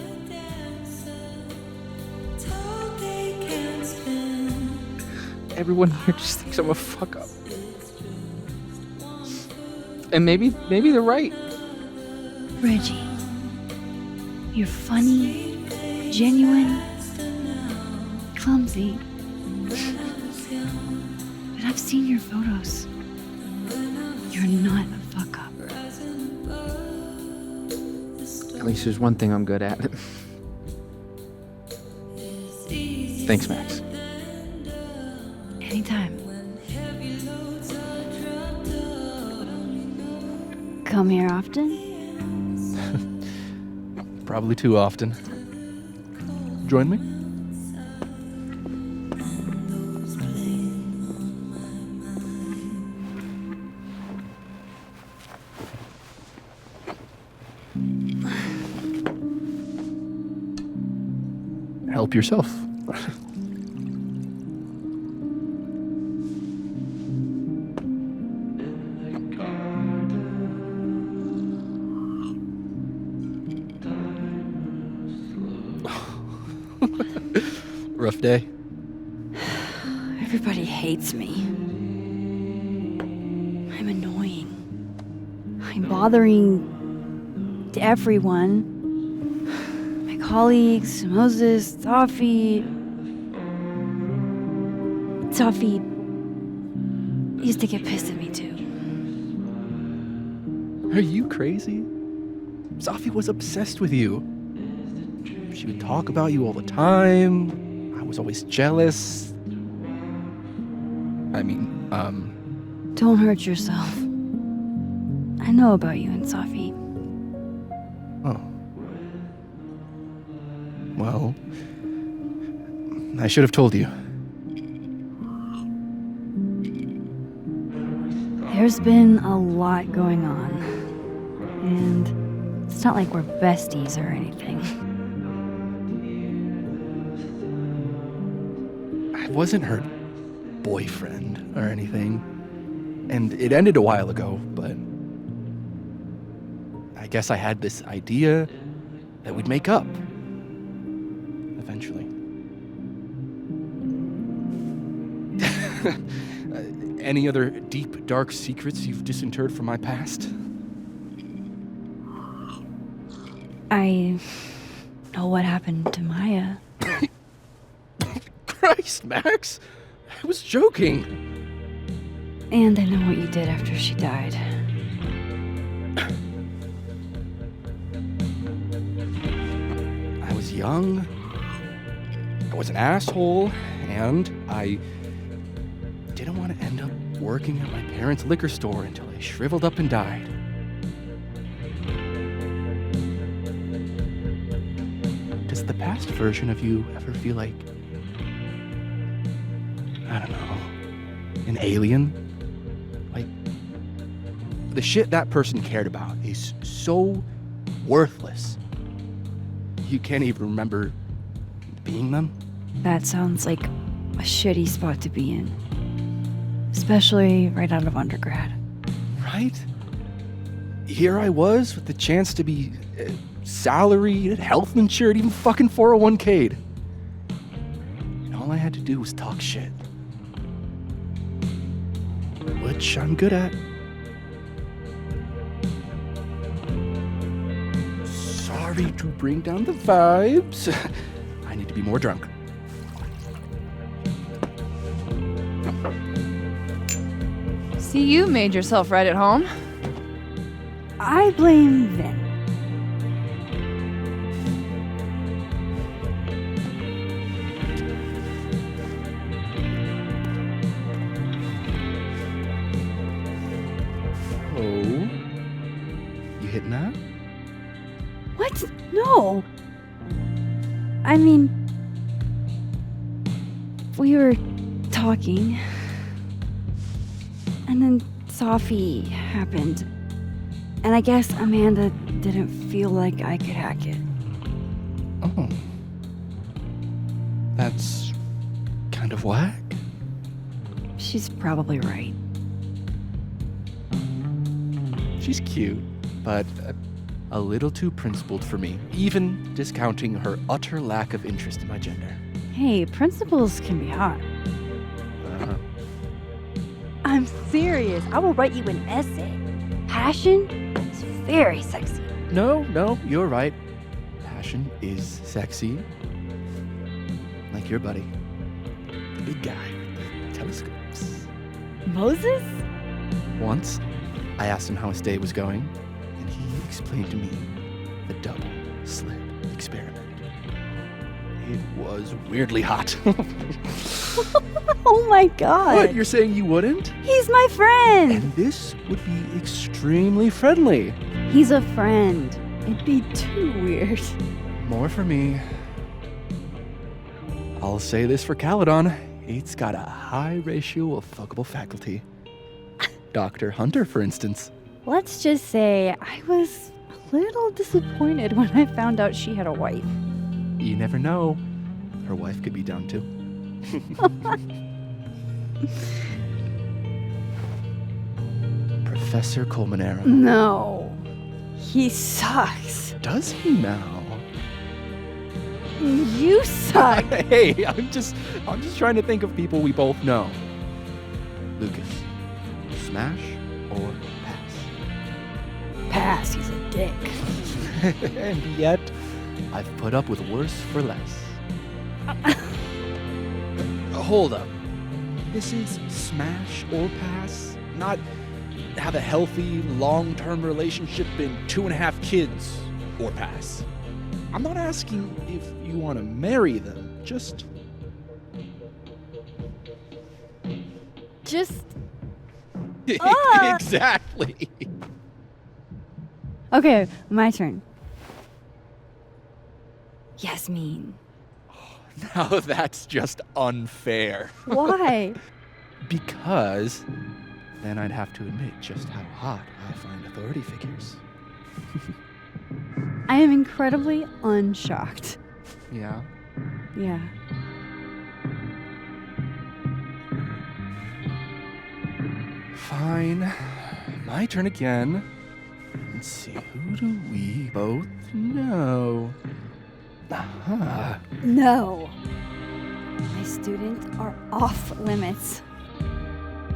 Everyone here just thinks I'm a fuck up. And maybe they're right. Reggie, you're funny, genuine, clumsy. But I've seen your photos. You're not a fuck up. At least there's one thing I'm good at. Thanks, Max. Anytime. come here often? Probably too often. Join me? Help yourself. Rough day. Everybody hates me. I'm annoying. I'm bothering everyone. My colleagues, Moses, Safi used to get pissed at me too. Are you crazy? Safi was obsessed with you. She would talk about you all the time. I was always jealous. Don't hurt yourself. I know about you and Safi. Oh. Well, I should have told you. There's been a lot going on. And it's not like we're besties or anything. I wasn't her boyfriend or anything. And it ended a while ago, but I guess I had this idea that we'd make up. Eventually. Any other deep, dark secrets you've disinterred from my past? I know what happened to Maya. Christ, Max! I was joking. And I know what you did after she died. I was young. I was an asshole, and I didn't want to end up working at my parents' liquor store until I shriveled up and died. Does the past version of you ever feel like, I don't know, an alien? Like, the shit that person cared about is so worthless. You can't even remember being them? That sounds like a shitty spot to be in. Especially right out of undergrad. Right? Here I was with the chance to be salaried, health insured, even fucking 401k'd. And all I had to do was talk shit. Which I'm good at. Sorry to bring down the vibes. I need to be more drunk. See, you made yourself right at home. I blame Vinh. Oh? You hitting that? What? No. I mean, we were talking, and then Safi happened, and I guess Amanda didn't feel like I could hack it. Oh. That's kind of whack. She's probably right. She's cute, but a little too principled for me, even discounting her utter lack of interest in my gender. Hey, principals can be hot. I'm serious. I will write you an essay. Passion is very sexy. No, you're right. Passion is sexy. Like your buddy. The big guy with the telescopes. Moses? Once, I asked him how his day was going, and he explained to me the double slit experiment. It was weirdly hot. Oh my god. What, you're saying you wouldn't? He's my friend. And this would be extremely friendly. He's a friend. It'd be too weird. More for me. I'll say this for Caledon. It's got a high ratio of fuckable faculty. Dr. Hunter, for instance. Let's just say I was a little disappointed when I found out she had a wife. You never know. Her wife could be down too. Professor Colmenero. No. He sucks. Does he now? You suck. Hey, I'm just trying to think of people we both know. Lucas, smash or pass? Pass, he's a dick. And yet, I've put up with worse for less. Hold up. This is smash or pass, not have a healthy, long-term relationship and 2.5 kids or pass. I'm not asking if you want to marry them, just... Exactly. Okay, my turn. Yasmin. Now that's just unfair. Why? Because then I'd have to admit just how hot I find authority figures. I am incredibly unshocked. Yeah? Yeah. Fine. My turn again. Let's see, who do we both know? Aha. No. My students are off limits.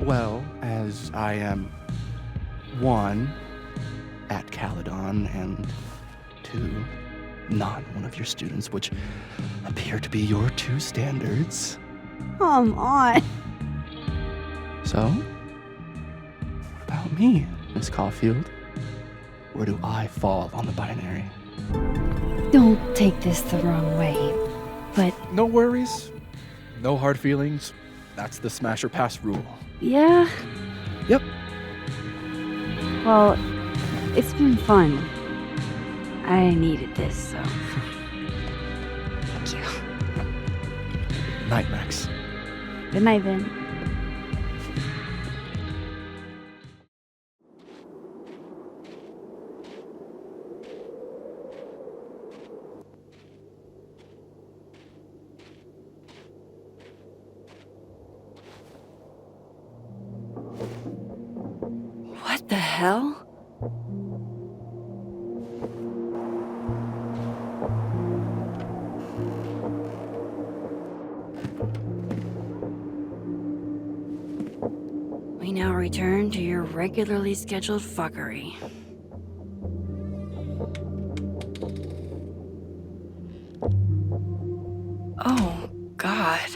Well, as I am 1, at Caledon, and 2, not one of your students, which appear to be your 2 standards. Come on. So, what about me, Miss Caulfield? Where do I fall on the binary? Don't take this the wrong way, but... No worries. No hard feelings. That's the smash or pass rule. Yeah? Yep. Well, it's been fun. I needed this, so... Thank you. Night, Max. Good night, Vinh. What the hell? We now return to your regularly scheduled fuckery. Oh, God.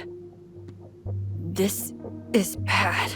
This is bad.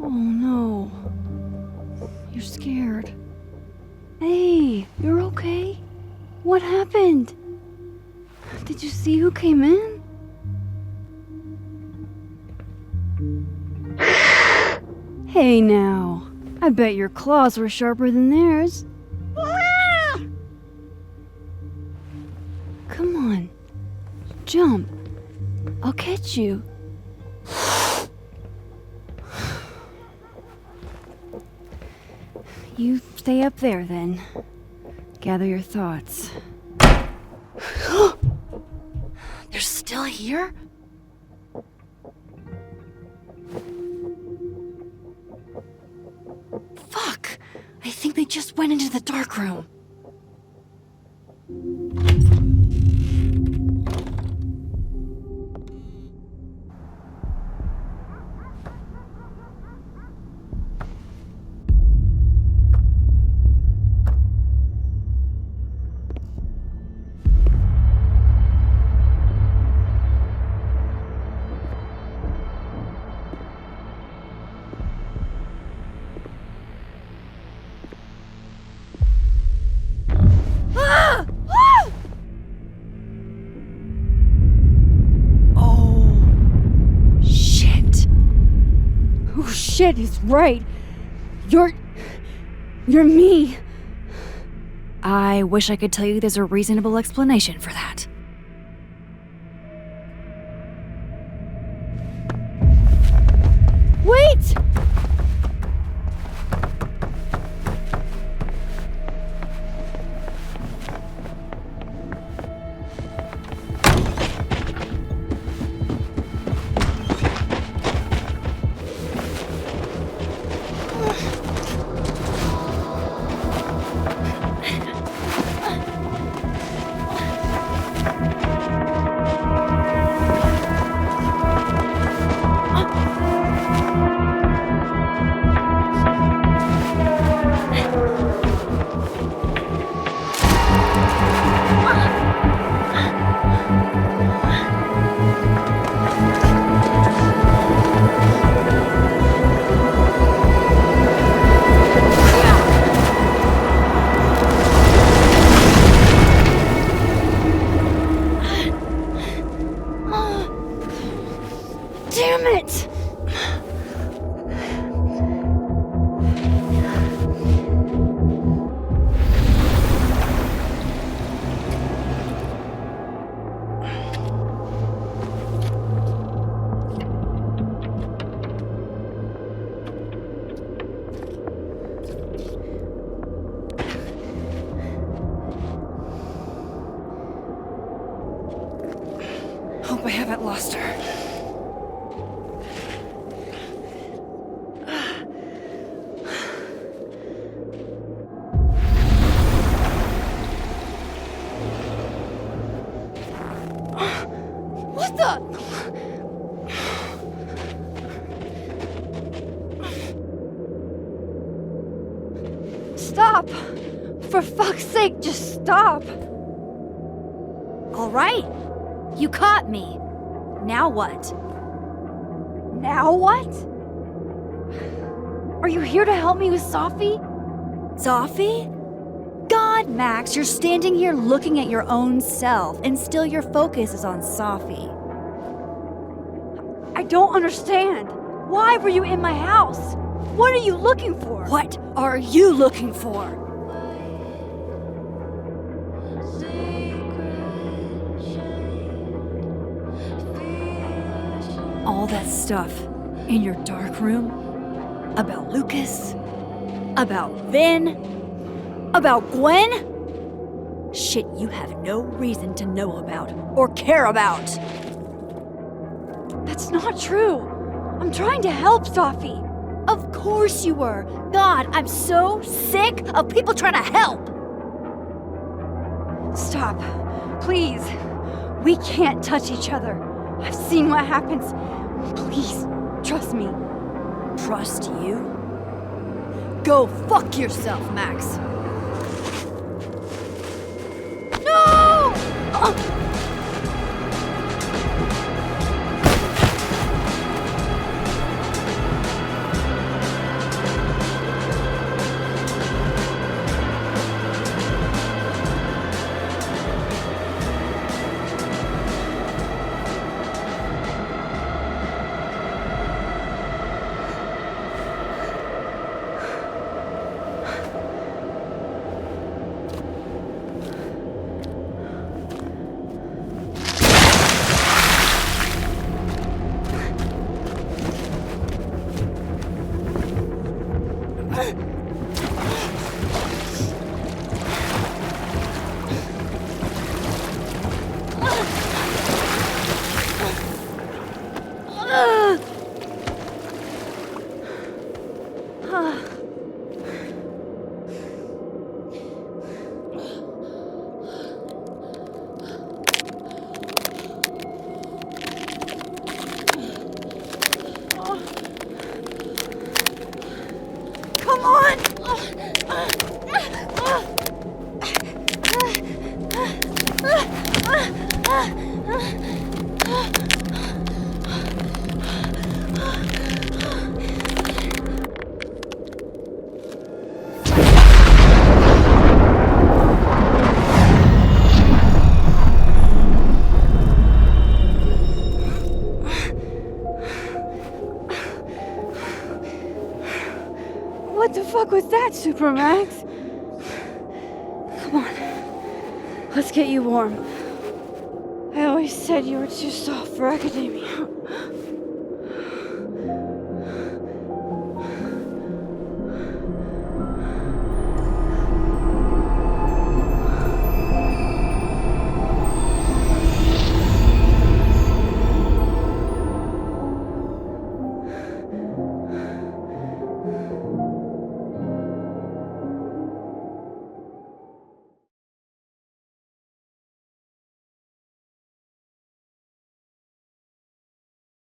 Oh no. You're scared. Hey, you're okay? What happened? Did you see who came in? Hey now. I bet your claws were sharper than theirs. Come on. Jump. I'll catch you. You stay up there then. Gather your thoughts. They're still here? I think they just went into the dark room. Shit, he's right. You're me. I wish I could tell you there's a reasonable explanation for that. Wait! Hope I haven't lost her. What the? Stop! For fuck's sake, just stop! All right. You caught me. Now what? Now what? Are you here to help me with Safi? Safi? God, Max, you're standing here looking at your own self, and still your focus is on Safi. I don't understand. Why were you in my house? What are you looking for? What are you looking for? All that stuff in your dark room about Lucas, about Vinh, about Gwen? Shit you have no reason to know about or care about. That's not true. I'm trying to help Safi. Of course you were. God, I'm so sick of people trying to help. Stop. Please. We can't touch each other. I've seen what happens. Please, trust me. Trust you? Go fuck yourself, Max. No! What the fuck was that, Supermax? Come on. Let's get you warm. I always said you were too soft for academia.